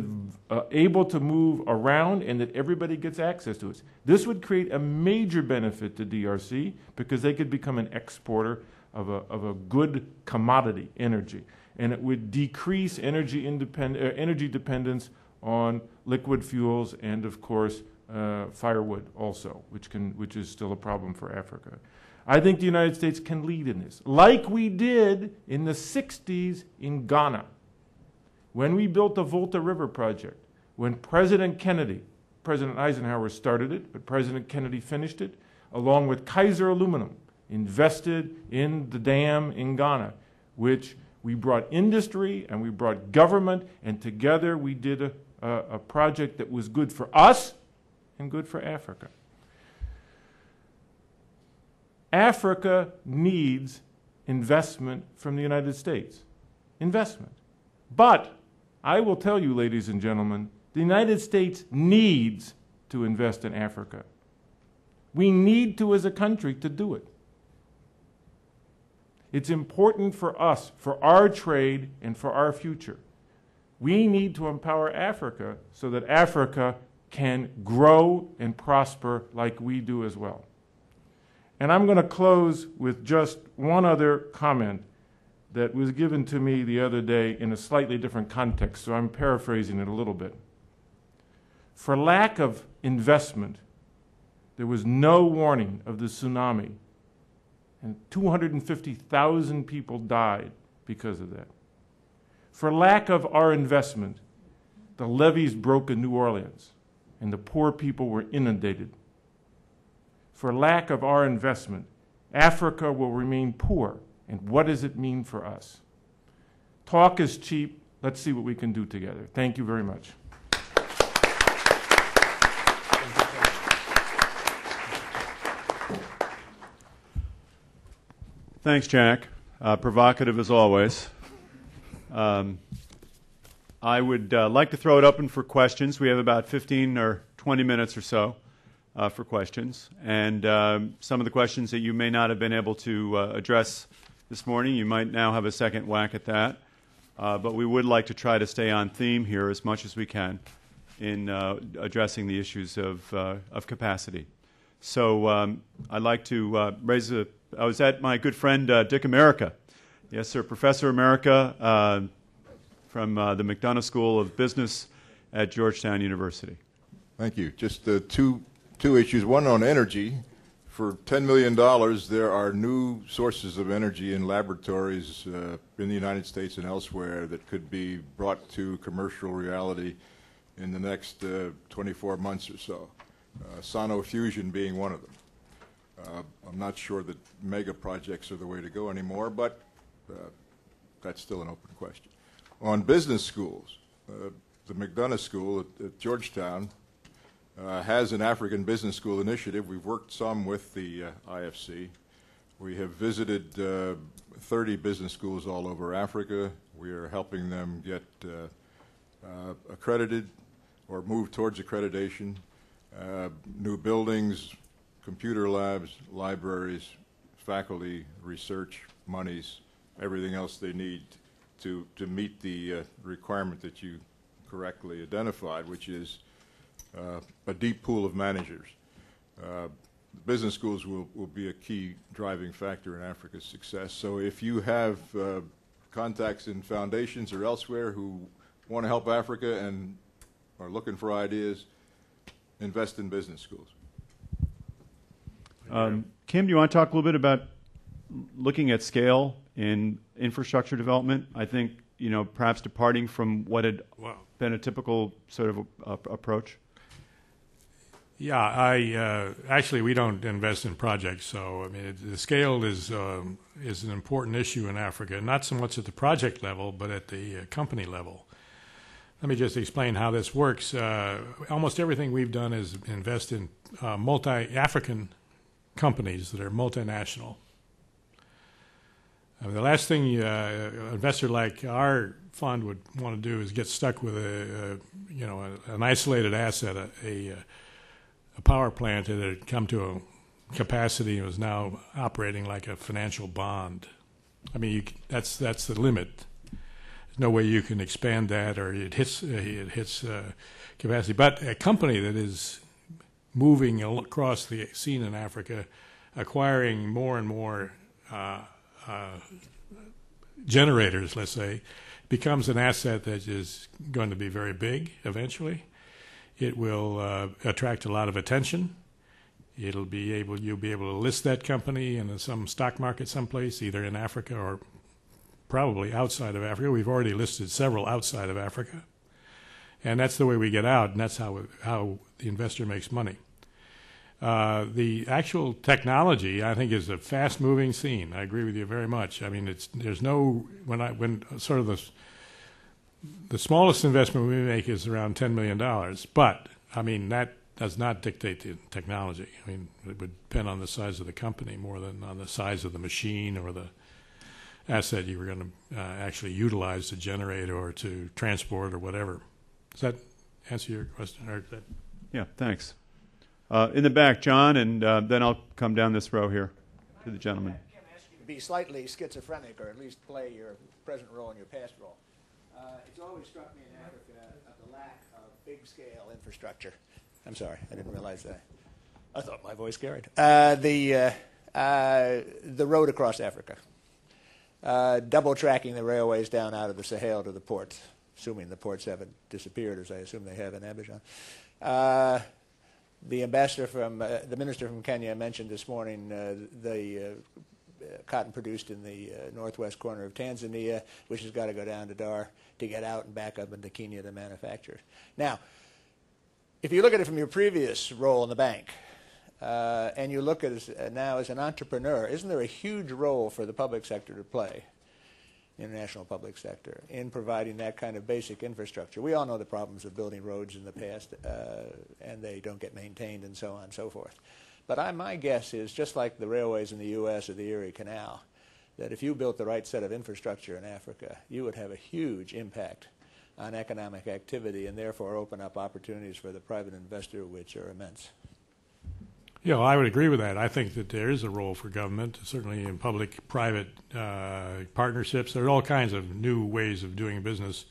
able to move around and that everybody gets access to it. This would create a major benefit to DRC because they could become an exporter of a good commodity, energy. And it would decrease energy dependence on liquid fuels and, of course, firewood also, which is still a problem for Africa. I think the United States can lead in this, like we did in the 60s in Ghana, when we built the Volta River Project, when President Eisenhower started it, but President Kennedy finished it, along with Kaiser Aluminum, invested in the dam in Ghana, which we brought industry and we brought government, and together we did a project that was good for us and good for Africa. Africa needs investment from the United States. Investment. But I will tell you, ladies and gentlemen, the United States needs to invest in Africa. We need to, as a country, to do it. It's important for us, for our trade, and for our future. We need to empower Africa so that Africa can grow and prosper like we do as well. And I'm going to close with just one other comment. that was given to me the other day in a slightly different context, so I'm paraphrasing it a little bit. For lack of investment, there was no warning of the tsunami, and 250,000 people died because of that. For lack of our investment, the levees broke in New Orleans, and the poor people were inundated. For lack of our investment, Africa will remain poor. And what does it mean for us? Talk is cheap. Let's see what we can do together. Thank you very much. Thanks, Jack. Provocative as always. I would like to throw it open for questions. We have about 15 or 20 minutes or so for questions. And some of the questions that you may not have been able to address this morning, you might now have a second whack at that. But we would like to try to stay on theme here as much as we can in addressing the issues of capacity. So I'd like to raise a... I was at my good friend Dick America. Yes, sir, Professor America from the McDonough School of Business at Georgetown University. Thank you. Just two issues. One on energy. For $10 million, there are new sources of energy in laboratories in the United States and elsewhere that could be brought to commercial reality in the next 24 months or so. Sonofusion being one of them. I'm not sure that mega projects are the way to go anymore, but that's still an open question. On business schools, the McDonough School at Georgetown has an African Business School initiative. We've worked some with the IFC. We have visited 30 business schools all over Africa. We are helping them get accredited or move towards accreditation. New buildings, computer labs, libraries, faculty, research, monies, everything else they need to meet the requirement that you correctly identified, which is a deep pool of managers. Business schools will be a key driving factor in Africa's success. So if you have contacts in foundations or elsewhere who want to help Africa and are looking for ideas, invest in business schools. Kim, do you want to talk a little bit about looking at scale in infrastructure development? I think, perhaps departing from what had been a typical sort of approach. Yeah, actually we don't invest in projects, so I mean the scale is an important issue in Africa, not so much at the project level, but at the company level. Let me just explain how this works. Almost everything we've done is invest in African companies that are multinational. The last thing an investor like our fund would want to do is get stuck with an isolated asset, a power plant that had come to a capacity and was now operating like a financial bond. I mean, that's the limit. There's no way you can expand that, or it hits capacity. But a company that is moving across the scene in Africa, acquiring more and more generators, let's say, becomes an asset that is going to be very big eventually. It will attract a lot of attention. You'll be able to list that company in some stock market someplace, either in Africa or probably outside of Africa. We've already listed several outside of Africa. And that's the way we get out, and that's how the investor makes money. The actual technology, I think, is a fast-moving scene. I agree with you very much. I mean, when sort of the smallest investment we make is around $10 million, but I mean that does not dictate the technology. I mean, it would depend on the size of the company more than on the size of the machine or the asset you were going to actually utilize to generate or to transport or whatever. Does that answer your question? Yeah, thanks. In the back, John, and then I'll come down this row here to the gentleman. Can I ask you to be slightly schizophrenic, or at least play your present role and your past role? It's always struck me in Africa the lack of big-scale infrastructure. I'm sorry, I didn't realize that. I thought my voice carried. The road across Africa. double tracking the railways down out of the Sahel to the ports, assuming the ports haven't disappeared, as I assume they have in Abidjan. The ambassador from, the minister from Kenya mentioned this morning the cotton produced in the northwest corner of Tanzania, which has got to go down to Dar to get out and back up into Kenya to manufacture. Now, if you look at it from your previous role in the bank, and you look at it now as an entrepreneur, isn't there a huge role for the public sector to play, international public sector, in providing that kind of basic infrastructure? We all know the problems of building roads in the past, and they don't get maintained and so on and so forth. But my guess is, just like the railways in the U.S. or the Erie Canal, that if you built the right set of infrastructure in Africa, you would have a huge impact on economic activity and therefore open up opportunities for the private investor, which are immense. Yeah, well, I would agree with that. I think that there is a role for government, certainly in public-private partnerships. There are all kinds of new ways of doing business,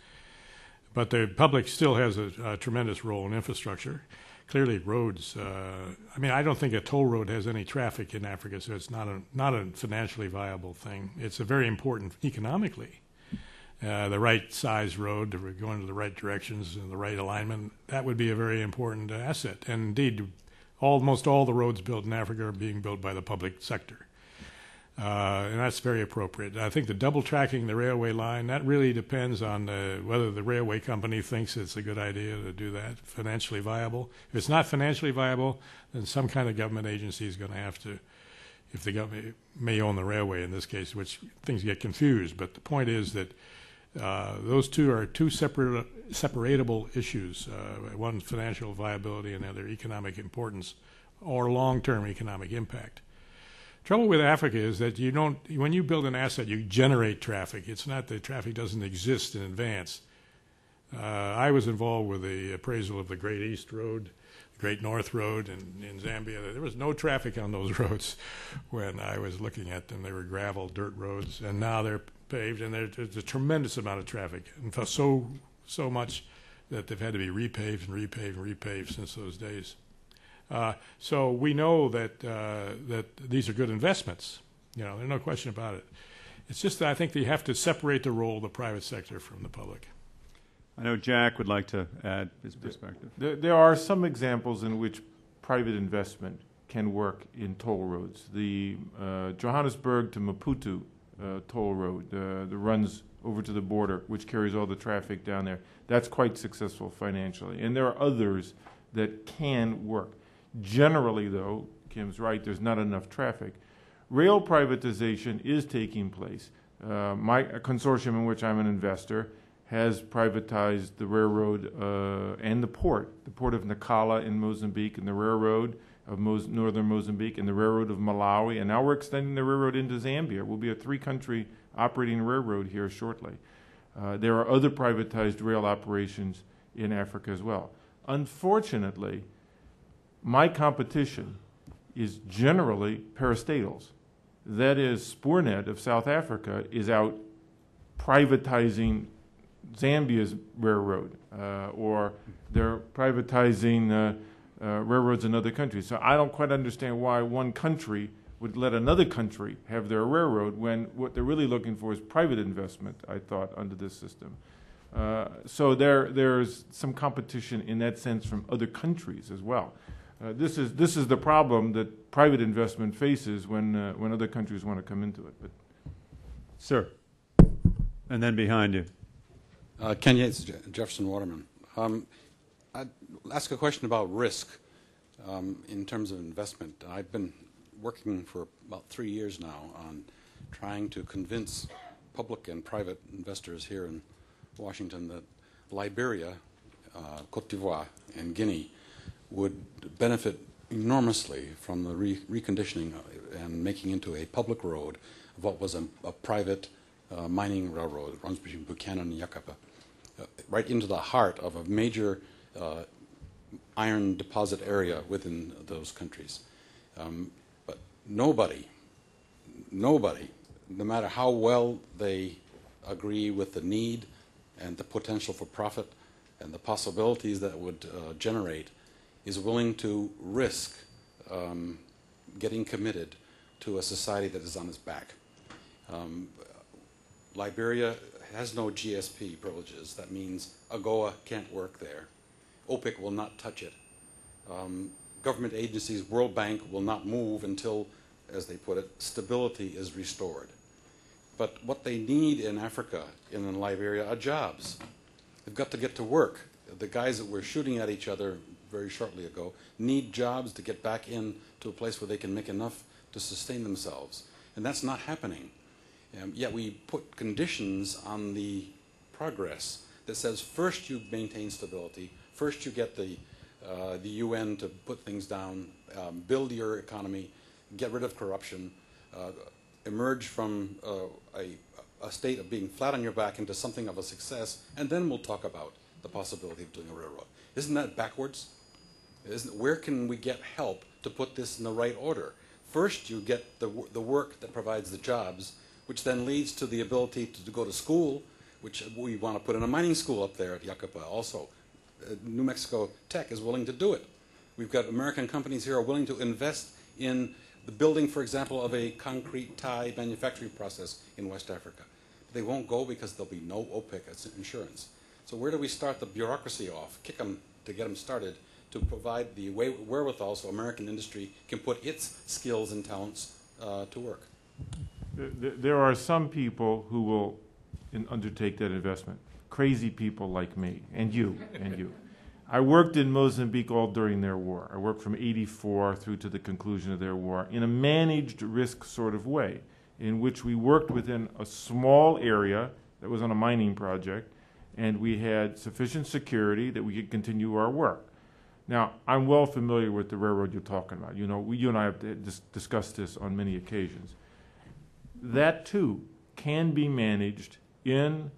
but the public still has a tremendous role in infrastructure. Clearly, roads. I mean, I don't think a toll road has any traffic in Africa, so it's not a financially viable thing. It's a very important economically. The right size road to go into the right directions and the right alignment, that would be a very important asset. And indeed, almost all the roads built in Africa are being built by the public sector. And that's very appropriate. I think the double tracking the railway line, that really depends on whether the railway company thinks it's a good idea to do that, financially viable. If it's not financially viable, then some kind of government agency is going to have to, if the government may own the railway in this case, which things get confused. But the point is that those two are two separatable issues, one financial viability and the other economic importance or long-term economic impact. Trouble with Africa is that you don't, when you build an asset, you generate traffic. It's not that traffic doesn't exist in advance. I was involved with the appraisal of the Great East Road, the Great North Road in Zambia. There was no traffic on those roads when I was looking at them. They were gravel, dirt roads, and now they're paved, and there's a tremendous amount of traffic. In fact, so much that they've had to be repaved and repaved and repaved since those days. So we know that these are good investments. You know, there's no question about it. It's just that I think that you have to separate the role of the private sector from the public. I know Jack would like to add his perspective. There are some examples in which private investment can work in toll roads. The Johannesburg to Maputo toll road that runs over to the border, which carries all the traffic down there, that's quite successful financially. And there are others that can work. Generally, though, Kim's right, there's not enough traffic. Rail privatization is taking place. My consortium in which I'm an investor has privatized the railroad and the port of Nacala in Mozambique, and the railroad of northern Mozambique, and the railroad of Malawi, and now we're extending the railroad into Zambia. We'll be a 3-country operating railroad here shortly. There are other privatized rail operations in Africa as well. Unfortunately, my competition is generally parastatals. That is, Spoornet of South Africa is out privatizing Zambia's railroad, or they're privatizing railroads in other countries. So I don't quite understand why one country would let another country have their railroad when what they're really looking for is private investment, I thought, under this system. So there's some competition in that sense from other countries as well. This is the problem that private investment faces when other countries want to come into it. But Sir, and then behind you. Kenya, it's Jefferson Waterman. I'd ask a question about risk in terms of investment. I've been working for about 3 years now on trying to convince public and private investors here in Washington that Liberia, Cote d'Ivoire, and Guinea would benefit enormously from the reconditioning and making into a public road of what was a private mining railroad that runs between Buchanan and Yakapa, right into the heart of a major iron deposit area within those countries. But nobody, no matter how well they agree with the need and the potential for profit and the possibilities that would generate, is willing to risk getting committed to a society that is on its back. Liberia has no GSP privileges. That means AGOA can't work there. OPIC will not touch it. Government agencies, World Bank, will not move until, as they put it, stability is restored. But what they need in Africa and in Liberia are jobs. They've got to get to work. The guys that were shooting at each other very shortly ago need jobs to get back into a place where they can make enough to sustain themselves. And that's not happening. Yet we put conditions on the progress that says first you maintain stability, first you get the UN to put things down, build your economy, get rid of corruption, emerge from a state of being flat on your back into something of a success, and then we'll talk about the possibility of doing a railroad. Isn't that backwards? Where can we get help to put this in the right order? First, you get the work that provides the jobs, which then leads to the ability to go to school, which we want to put in a mining school up there at Yacupa also. New Mexico Tech is willing to do it. We've got American companies here who are willing to invest in the building, for example, of a concrete tie manufacturing process in West Africa. They won't go because there'll be no OPIC insurance. So where do we start the bureaucracy off? Kick them to get them started to provide the wherewithal so American industry can put its skills and talents to work. There are some people who will undertake that investment. Crazy people like me, and you, and you. I worked in Mozambique all during their war. I worked from '84 through to the conclusion of their war in a managed risk sort of way, in which we worked within a small area that was on a mining project, and we had sufficient security that we could continue our work. Now, I'm well familiar with the railroad you're talking about. You know, you and I have discussed this on many occasions. That, too, can be managed in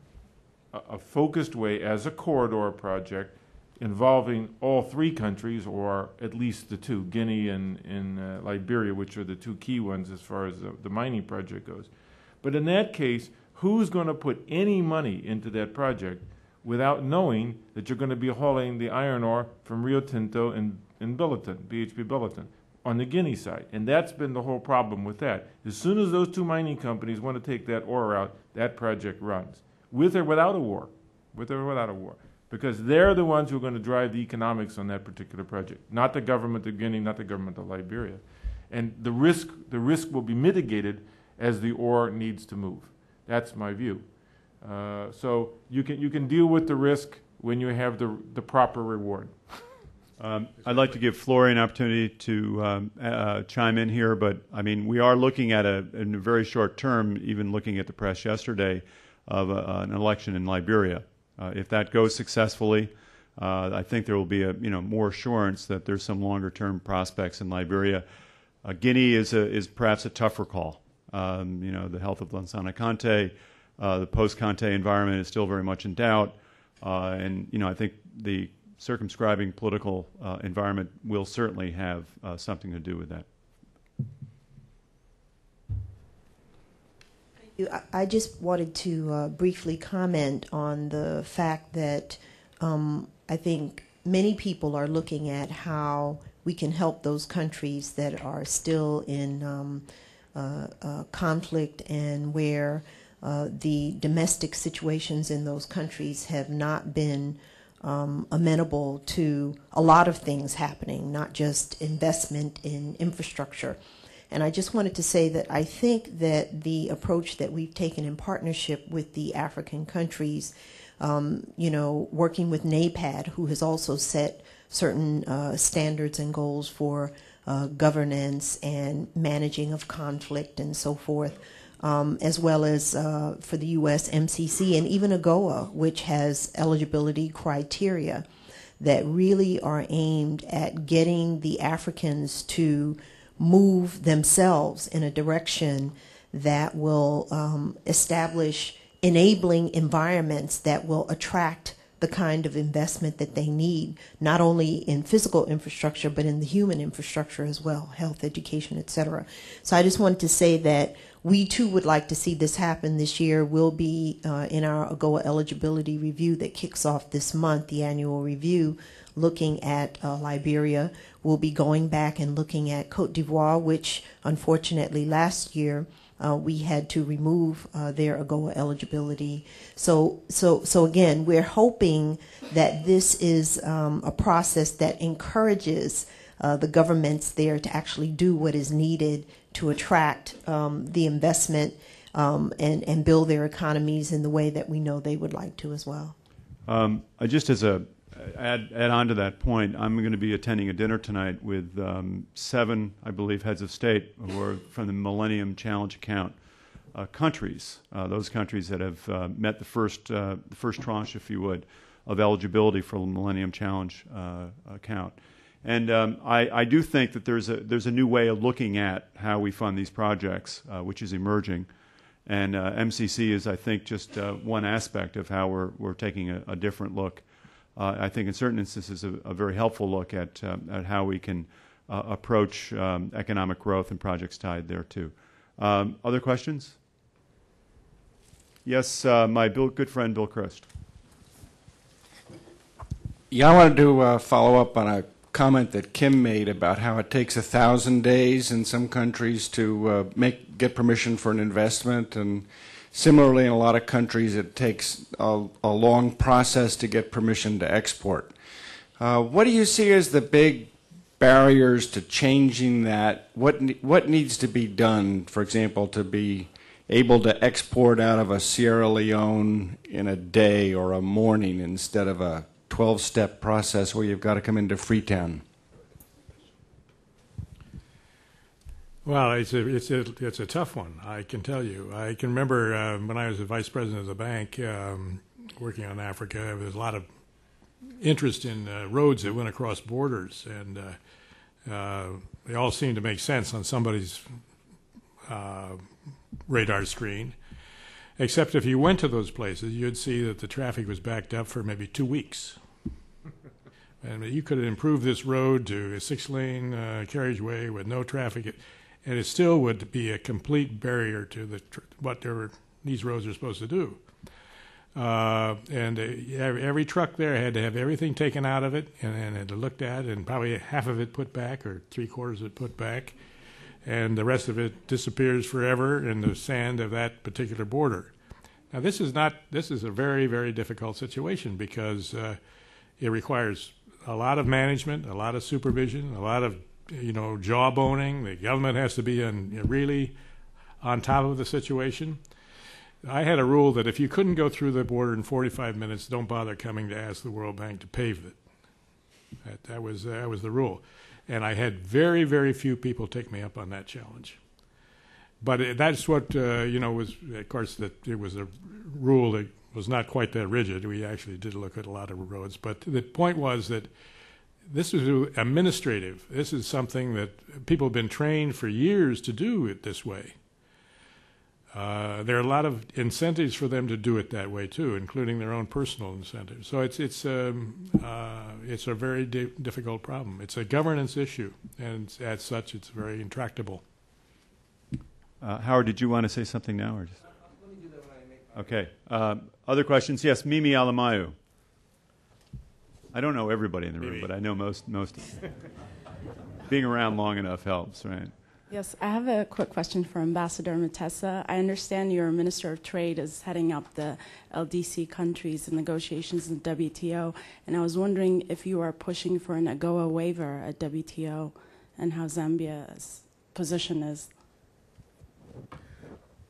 a focused way as a corridor project involving all three countries, or at least the two, Guinea and Liberia, which are the two key ones as far as the mining project goes. But in that case, who's going to put any money into that project without knowing that you're going to be hauling the iron ore from Rio Tinto and Billiton, BHP Billiton, on the Guinea side? And that's been the whole problem with that. As soon as those two mining companies want to take that ore out, that project runs, with or without a war, because they're the ones who are going to drive the economics on that particular project, not the government of Guinea, not the government of Liberia. And the risk will be mitigated as the ore needs to move. That's my view. So you can deal with the risk when you have the proper reward. I'd like to give Flory an opportunity to chime in here, but I mean, we are looking at in a very short term, even looking at the press yesterday, of an election in Liberia. If that goes successfully, I think there will be more assurance that there's some longer term prospects in Liberia. Guinea is perhaps a tougher call. The health of Lansana Conte, the post-Conte environment is still very much in doubt, and I think the circumscribing political environment will certainly have something to do with that. I just wanted to briefly comment on the fact that I think many people are looking at how we can help those countries that are still in conflict and where the domestic situations in those countries have not been amenable to a lot of things happening, not just investment in infrastructure. And I just wanted to say that I think that the approach that we've taken in partnership with the African countries, working with NAPAD, who has also set certain standards and goals for governance and managing of conflict and so forth, as well as for the U.S. MCC and even AGOA, which has eligibility criteria that really are aimed at getting the Africans to move themselves in a direction that will establish enabling environments that will attract the kind of investment that they need, not only in physical infrastructure, but in the human infrastructure as well, health, education, etc. So I just wanted to say that we too would like to see this happen this year. We'll be in our AGOA eligibility review that kicks off this month, the annual review, looking at Liberia. We'll be going back and looking at Cote d'Ivoire, which unfortunately last year we had to remove their AGOA eligibility. So again, we're hoping that this is a process that encourages the governments there to actually do what is needed to attract the investment and build their economies in the way that we know they would like to as well. Just as a add on to that point, I'm going to be attending a dinner tonight with 7, I believe, heads of state who are from the Millennium Challenge account countries, those countries that have met the first tranche, if you would, of eligibility for the Millennium Challenge account. And I do think that there's a new way of looking at how we fund these projects, which is emerging. And MCC is, I think, just one aspect of how we're taking a different look. I think in certain instances a very helpful look at how we can approach economic growth and projects tied there too. Other questions? Yes, my good friend Bill Christ. Yeah, I wanted to follow up on a comment that Kim made about how it takes 1,000 days in some countries to get permission for an investment, and similarly in a lot of countries it takes a long process to get permission to export. What do you see as the big barriers to changing that? What needs to be done, for example, to be able to export out of a Sierra Leone in a day or a morning instead of a 12-step process where you've got to come into Freetown? Well, it's a tough one, I can tell you. I can remember when I was the vice president of the bank working on Africa, there was a lot of interest in roads that went across borders, and they all seemed to make sense on somebody's radar screen. Except if you went to those places, you'd see that the traffic was backed up for maybe 2 weeks. And you could improve this road to a 6-lane carriageway with no traffic, and it still would be a complete barrier to what these roads are supposed to do. And every truck there had to have everything taken out of it and had to looked at, and probably half of it put back or 3/4 of it put back, and the rest of it disappears forever in the sand of that particular border. Now, this is a very, very difficult situation because it requires a lot of management, a lot of supervision, a lot of jawboning. The government has to be really on top of the situation. I had a rule that if you couldn't go through the border in 45 minutes, don't bother coming to ask the World Bank to pave it. That was the rule. And I had very, very few people take me up on that challenge. But that's what, was, of course, that it was a rule that was not quite that rigid. We actually did look at a lot of roads. But the point was that this is administrative. This is something that people have been trained for years to do it this way. There are a lot of incentives for them to do it that way too, including their own personal incentives. So it's a very difficult problem. It's a governance issue, and as such, it's very intractable. Howard, did you want to say something now, or just? Let me do that when I make. Okay. Other questions? Yes, Mimi Alamayu. I don't know everybody in the room, but I know most of them. Being around long enough helps, right? Yes, I have a quick question for Ambassador Matessa. I understand your Minister of Trade is heading up the LDC countries and negotiations in the WTO, and I was wondering if you are pushing for an AGOA waiver at WTO and how Zambia's position is.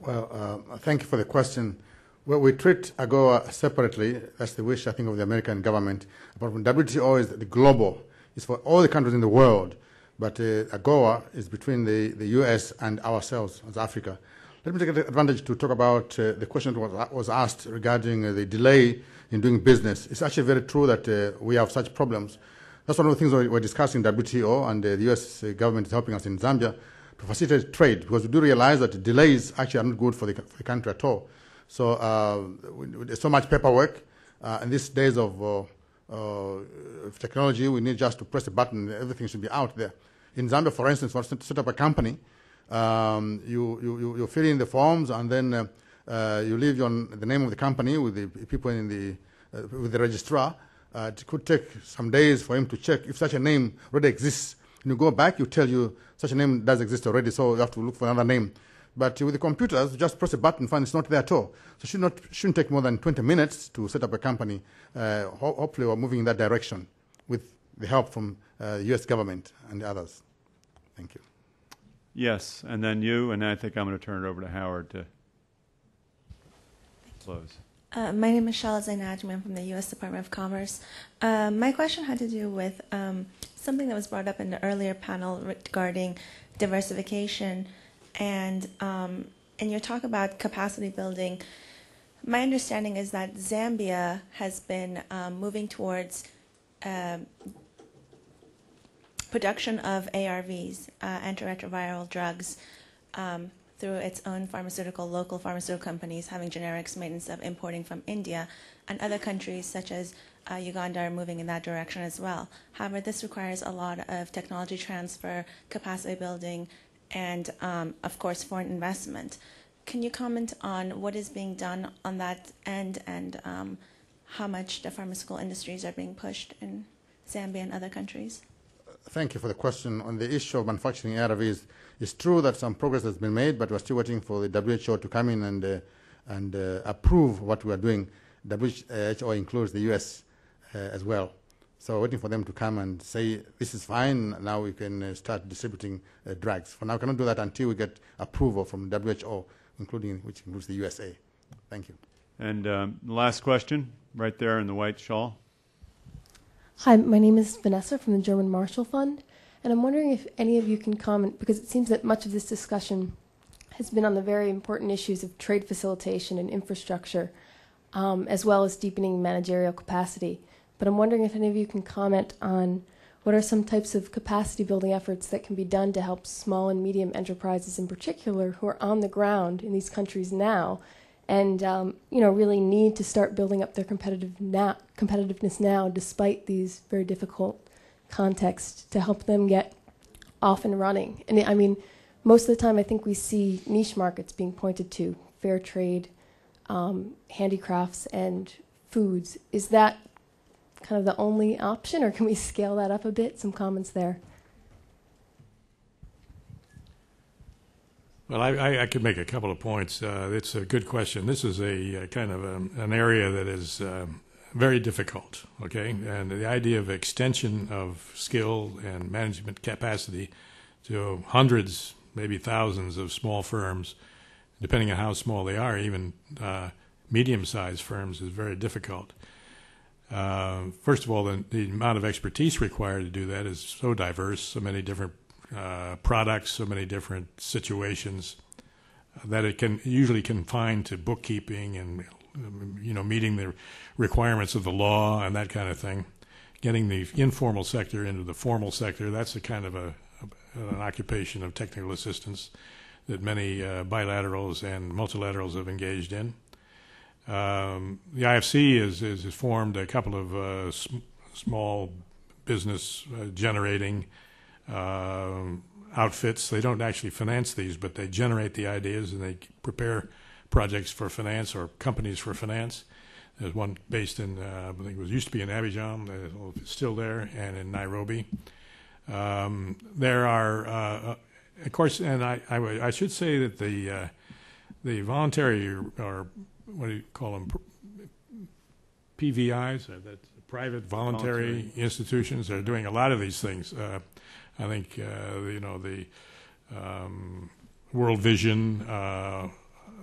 Well, thank you for the question. Well, we treat AGOA separately. That's the wish, I think, of the American government. But when WTO is the global, it's for all the countries in the world. But AGOA is between the U.S. and ourselves as Africa. Let me take advantage to talk about the question that was asked regarding the delay in doing business. It's actually very true that we have such problems. That's one of the things we're discussing in WTO, and the U.S. government is helping us in Zambia to facilitate trade, because we do realize that delays actually are not good for the country at all. So there's so much paperwork. In these days of technology, we need just to press a button, everything should be out there. In Zambia, for instance, for to set up a company, you fill in the forms, and then you leave the name of the company with the people with the registrar. It could take some days for him to check if such a name already exists. When you go back, you tell you such a name does exist already, so you have to look for another name. But with the computers, just press a button, find it's not there at all. So shouldn't take more than 20 minutes to set up a company. Hopefully we're moving in that direction with the help from the U.S. government and the others. Thank you. Yes, and then you, and I think I'm going to turn it over to Howard to close. My name is Shala Zainajmi. I'm from the U.S. Department of Commerce. My question had to do with something that was brought up in the earlier panel regarding diversification and in your talk about capacity building. My understanding is that Zambia has been moving towards production of ARVs, antiretroviral drugs, through its own local pharmaceutical companies having generics made instead of importing from India, and other countries such as Uganda are moving in that direction as well. However, this requires a lot of technology transfer, capacity building, and of course foreign investment. Can you comment on what is being done on that end and how much the pharmaceutical industries are being pushed in Zambia and other countries? Thank you for the question. On the issue of manufacturing ARVs, it's true that some progress has been made, but we're still waiting for the WHO to come in and approve what we are doing. WHO includes the US as well. So we're waiting for them to come and say, this is fine, now we can start distributing drugs. For now, we cannot do that until we get approval from WHO, which includes the USA. Thank you. And the last question, right there in the white shawl. Hi, my name is Vanessa from the German Marshall Fund, and I'm wondering if any of you can comment, because it seems that much of this discussion has been on the very important issues of trade facilitation and infrastructure, as well as deepening managerial capacity. But I'm wondering if any of you can comment on what are some types of capacity building efforts that can be done to help small and medium enterprises in particular who are on the ground in these countries now and really need to start building up their competitiveness now despite these very difficult contexts to help them get off and running. And I mean, most of the time I think we see niche markets being pointed to, fair trade, handicrafts, and foods. Is that kind of the only option, or can we scale that up a bit? Some comments there. Well, I could make a couple of points. It's a good question. This is a kind of an area that is very difficult, okay? And the idea of extension of skill and management capacity to hundreds, maybe thousands of small firms, depending on how small they are, even medium-sized firms, is very difficult. First of all, the amount of expertise required to do that is so diverse, so many different products, so many different situations, that it can usually confined to bookkeeping and meeting the requirements of the law and that kind of thing. Getting the informal sector into the formal sector, that's a kind of an occupation of technical assistance that many bilaterals and multilaterals have engaged in. The IFC has formed a couple of small business generating outfits. They don't actually finance these, but they generate the ideas and they prepare projects for finance or companies for finance. There's one based in, I think it used to be in Abidjan, it's still there, and in Nairobi. There are, of course, and I should say that the voluntary, or what do you call them, PVIs, that's private voluntary institutions, are doing a lot of these things. I think the World Vision,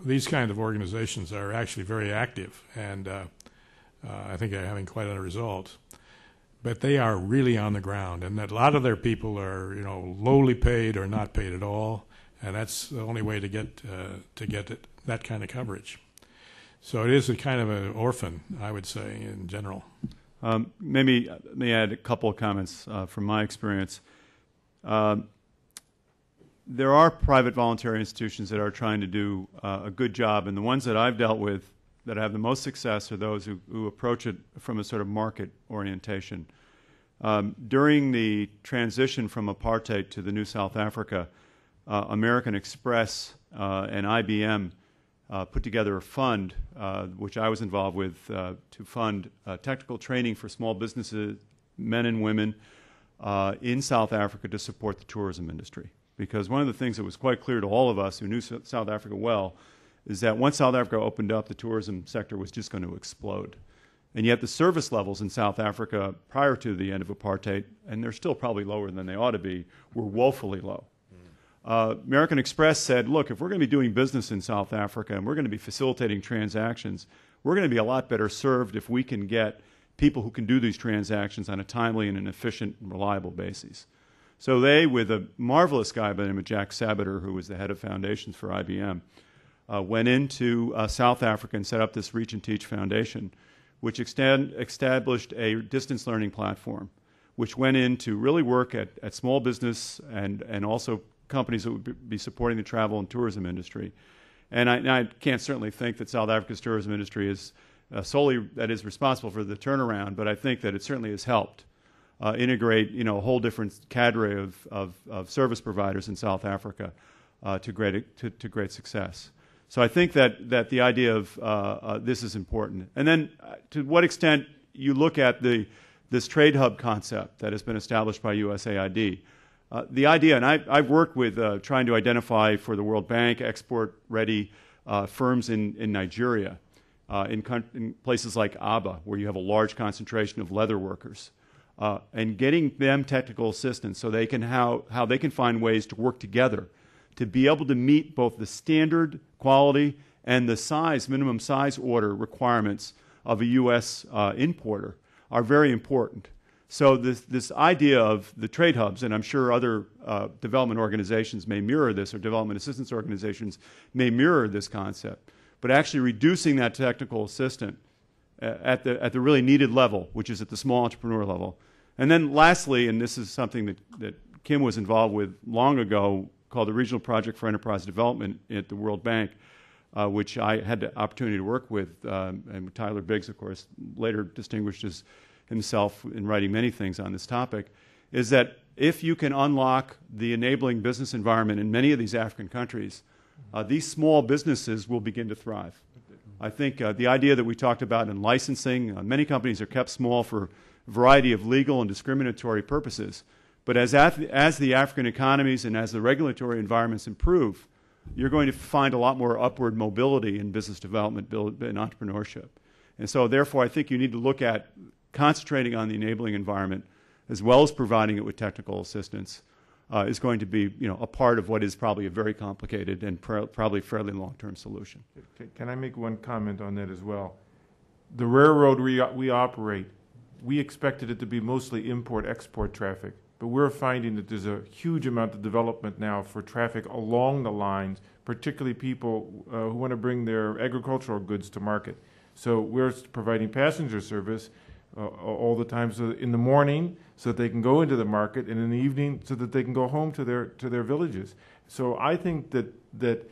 these kind of organizations are actually very active, and I think they're having quite a result. But they are really on the ground, and that a lot of their people are lowly paid or not paid at all, and that's the only way to get that kind of coverage. So it is a kind of an orphan, I would say, in general. Maybe let me add a couple of comments from my experience. There are private voluntary institutions that are trying to do a good job, and the ones that I've dealt with that have the most success are those who approach it from a sort of market orientation. During the transition from apartheid to the new South Africa, American Express and IBM put together a fund, which I was involved with, to fund technical training for small businesses, men and women, in South Africa to support the tourism industry. because one of the things that was quite clear to all of us who knew South Africa well is that once South Africa opened up, the tourism sector was just going to explode. And yet the service levels in South Africa prior to the end of apartheid, and they're still probably lower than they ought to be, were woefully low. American Express said, look, if we're going to be doing business in South Africa and we're going to be facilitating transactions, we're going to be a lot better served if we can get people who can do these transactions on a timely and an efficient and reliable basis. So they, with a marvelous guy by the name of Jack Sabater, who was the head of foundations for IBM, went into South Africa and set up this Reach and Teach Foundation, which established a distance learning platform, which went in to really work at small business and also companies that would be supporting the travel and tourism industry. And I can't certainly think that South Africa's tourism industry is solely that is responsible for the turnaround, but I think that it certainly has helped integrate a whole different cadre of service providers in South Africa to great success. So I think that the idea of this is important. And then to what extent you look at this trade hub concept that has been established by USAID. The idea, and I've worked with trying to identify for the World Bank export-ready firms in Nigeria, in places like Aba, where you have a large concentration of leather workers, and getting them technical assistance so they can how they can find ways to work together to be able to meet both the standard quality and the minimum size order requirements of a U.S. importer are very important. So this idea of the trade hubs, and I'm sure other development organizations may mirror this, or development assistance organizations may mirror this concept, but actually reducing that technical assistant at the really needed level, which is at the small entrepreneur level. And then lastly, and this is something that Kim was involved with long ago, called the Regional Project for Enterprise Development at the World Bank, which I had the opportunity to work with, and Tyler Biggs, of course, later distinguished himself in writing many things on this topic, is that if you can unlock the enabling business environment in many of these African countries, these small businesses will begin to thrive. I think the idea that we talked about in licensing, many companies are kept small for a variety of legal and discriminatory purposes. But as the African economies and as the regulatory environments improve, you're going to find a lot more upward mobility in business development and entrepreneurship. And so therefore, I think you need to look at concentrating on the enabling environment as well as providing it with technical assistance is going to be a part of what is probably a very complicated and probably fairly long-term solution. Can I make one comment on that as well? The railroad we operate, we expected it to be mostly import-export traffic. But we're finding that there's a huge amount of development now for traffic along the lines, particularly people who want to bring their agricultural goods to market. So we're providing passenger service all the time, so in the morning so that they can go into the market, and in the evening so that they can go home to their villages. So I think that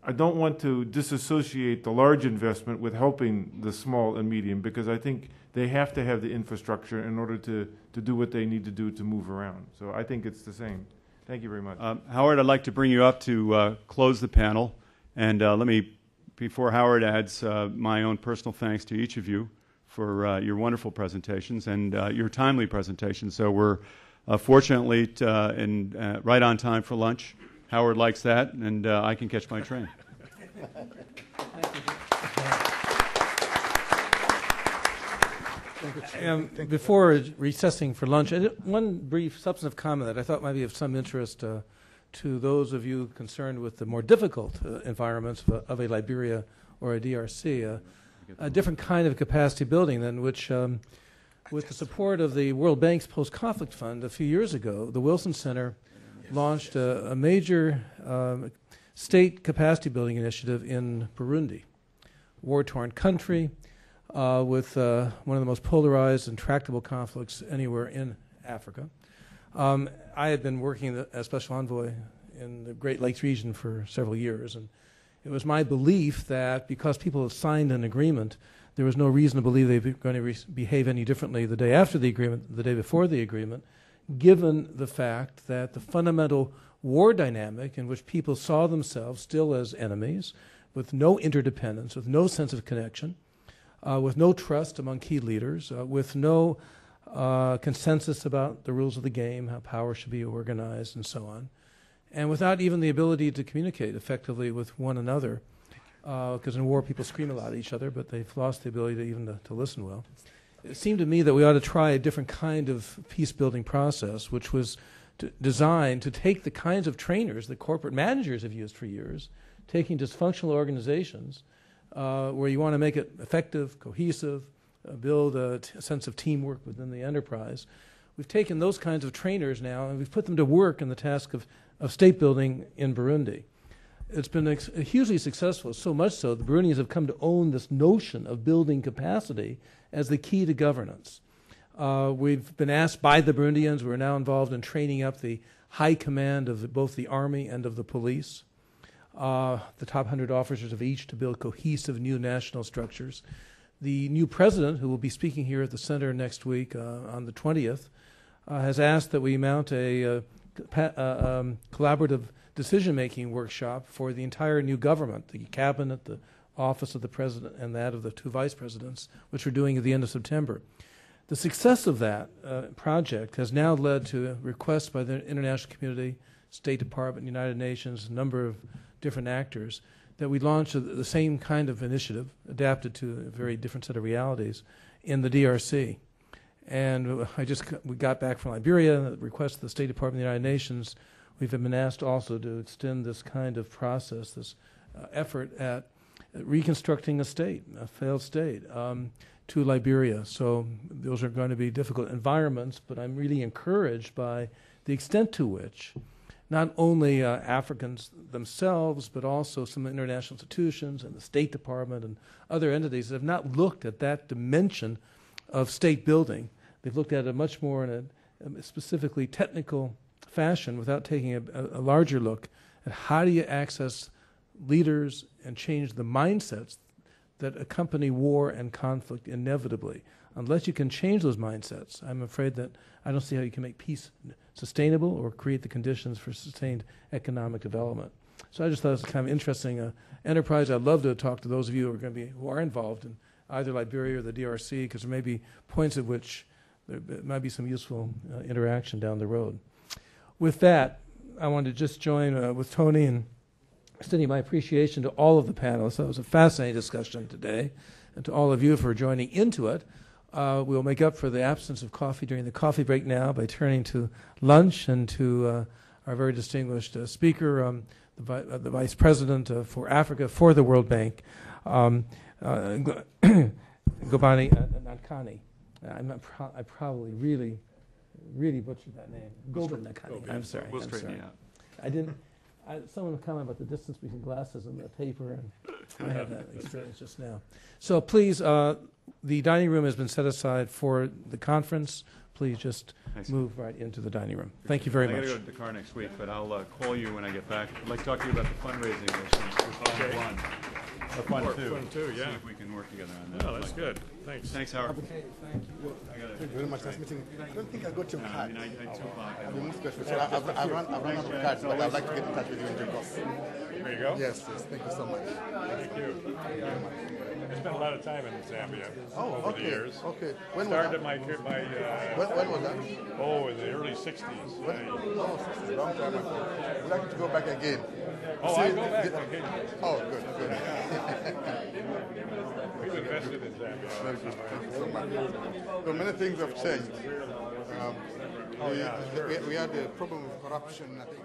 I don't want to disassociate the large investment with helping the small and medium, because I think they have to have the infrastructure in order to do what they need to do to move around. So I think it's the same. Thank you very much. Howard, I'd like to bring you up to close the panel. And let me, before Howard adds, my own personal thanks to each of you for your wonderful presentations and your timely presentations. So we're fortunately right on time for lunch. Howard likes that, and I can catch my train. Before recessing for lunch, one brief substantive comment that I thought might be of some interest to those of you concerned with the more difficult environments of a Liberia or a DRC, a different kind of capacity building than which, with the support of the World Bank's Post-Conflict Fund a few years ago, the Wilson Center launched a major state capacity building initiative in Burundi, war-torn country, with one of the most polarized and tractable conflicts anywhere in Africa. I had been working as special envoy in the Great Lakes region for several years, and it was my belief that because people have signed an agreement, there was no reason to believe they were going to behave any differently the day after the agreement, the day before the agreement, given the fact that the fundamental war dynamic in which people saw themselves still as enemies, with no interdependence, with no sense of connection, with no trust among key leaders, with no consensus about the rules of the game, how power should be organized, and so on. and without even the ability to communicate effectively with one another, because in war people scream a lot at each other, but they've lost the ability to even to listen well. It seemed to me that we ought to try a different kind of peace-building process, which was designed to take the kinds of trainers that corporate managers have used for years, taking dysfunctional organizations where you want to make it effective, cohesive, build a sense of teamwork within the enterprise. We've taken those kinds of trainers now and we've put them to work in the task of state building in Burundi. It's been hugely successful, so much so the Burundians have come to own this notion of building capacity as the key to governance. We've been asked by the Burundians, we're now involved in training up the high command of both the army and of the police, the top 100 officers of each, to build cohesive new national structures. The new president, who will be speaking here at the center next week on the 20th, has asked that we mount a collaborative decision-making workshop for the entire new government, the cabinet, the office of the president, and that of the two vice presidents, which we're doing at the end of September. The success of that project has now led to requests by the international community, State Department, United Nations, a number of different actors, that we launch the same kind of initiative, adapted to a very different set of realities, in the DRC. And we got back from Liberia, at the request of the State Department of the United Nations. We've been asked also to extend this kind of process, this effort at reconstructing a state, a failed state, to Liberia. So those are going to be difficult environments, but I'm really encouraged by the extent to which not only Africans themselves, but also some international institutions and the State Department and other entities have not looked at that dimension of state building. They've looked at it much more in a specifically technical fashion without taking a larger look at how do you access leaders and change the mindsets that accompany war and conflict inevitably. Unless you can change those mindsets, I'm afraid that I don't see how you can make peace sustainable or create the conditions for sustained economic development. So I just thought it was kind of interesting enterprise. I'd love to talk to those of you who are involved in either Liberia or the DRC, because there may be points at which there might be some useful interaction down the road. With that, I want to just join with Tony in extending my appreciation to all of the panelists. That was a fascinating discussion today, and to all of you for joining into it. We'll make up for the absence of coffee during the coffee break now by turning to lunch and to our very distinguished speaker, the Vice President for Africa for the World Bank, Gobani Nankani. I probably really butchered that name. Goban Nankani. I'm sorry. We'll straighten you out. I didn't. Someone commented about the distance between glasses and the paper, and I had that experience just now. So please, the dining room has been set aside for the conference. Please just move right into the dining room. Thank you very much. I got to go to the car next week, but I'll call you when I get back. I'd like to talk to you about the fundraising mission. Okay. Fund 2. Fund 2, yeah. See if we can work together on that. Oh, that's good. Thanks. Thanks, Howard. Okay, thank you. Thank you very much. Nice meeting you. I don't think I got your card. I 2 o'clock. I've run out of cards, but I'd like to get in touch with you in due course. There you go. Yes, thank you so much. Thank you. I spent a lot of time in Zambia over the years. Okay. When Started was that? when was that? Oh, in the early 60s. Long time ago. We'd like to go back again. Oh, I go back again. Oh, good. We've invested in Zambia. Thank you so much. So many things have changed. We had a problem of corruption, I think.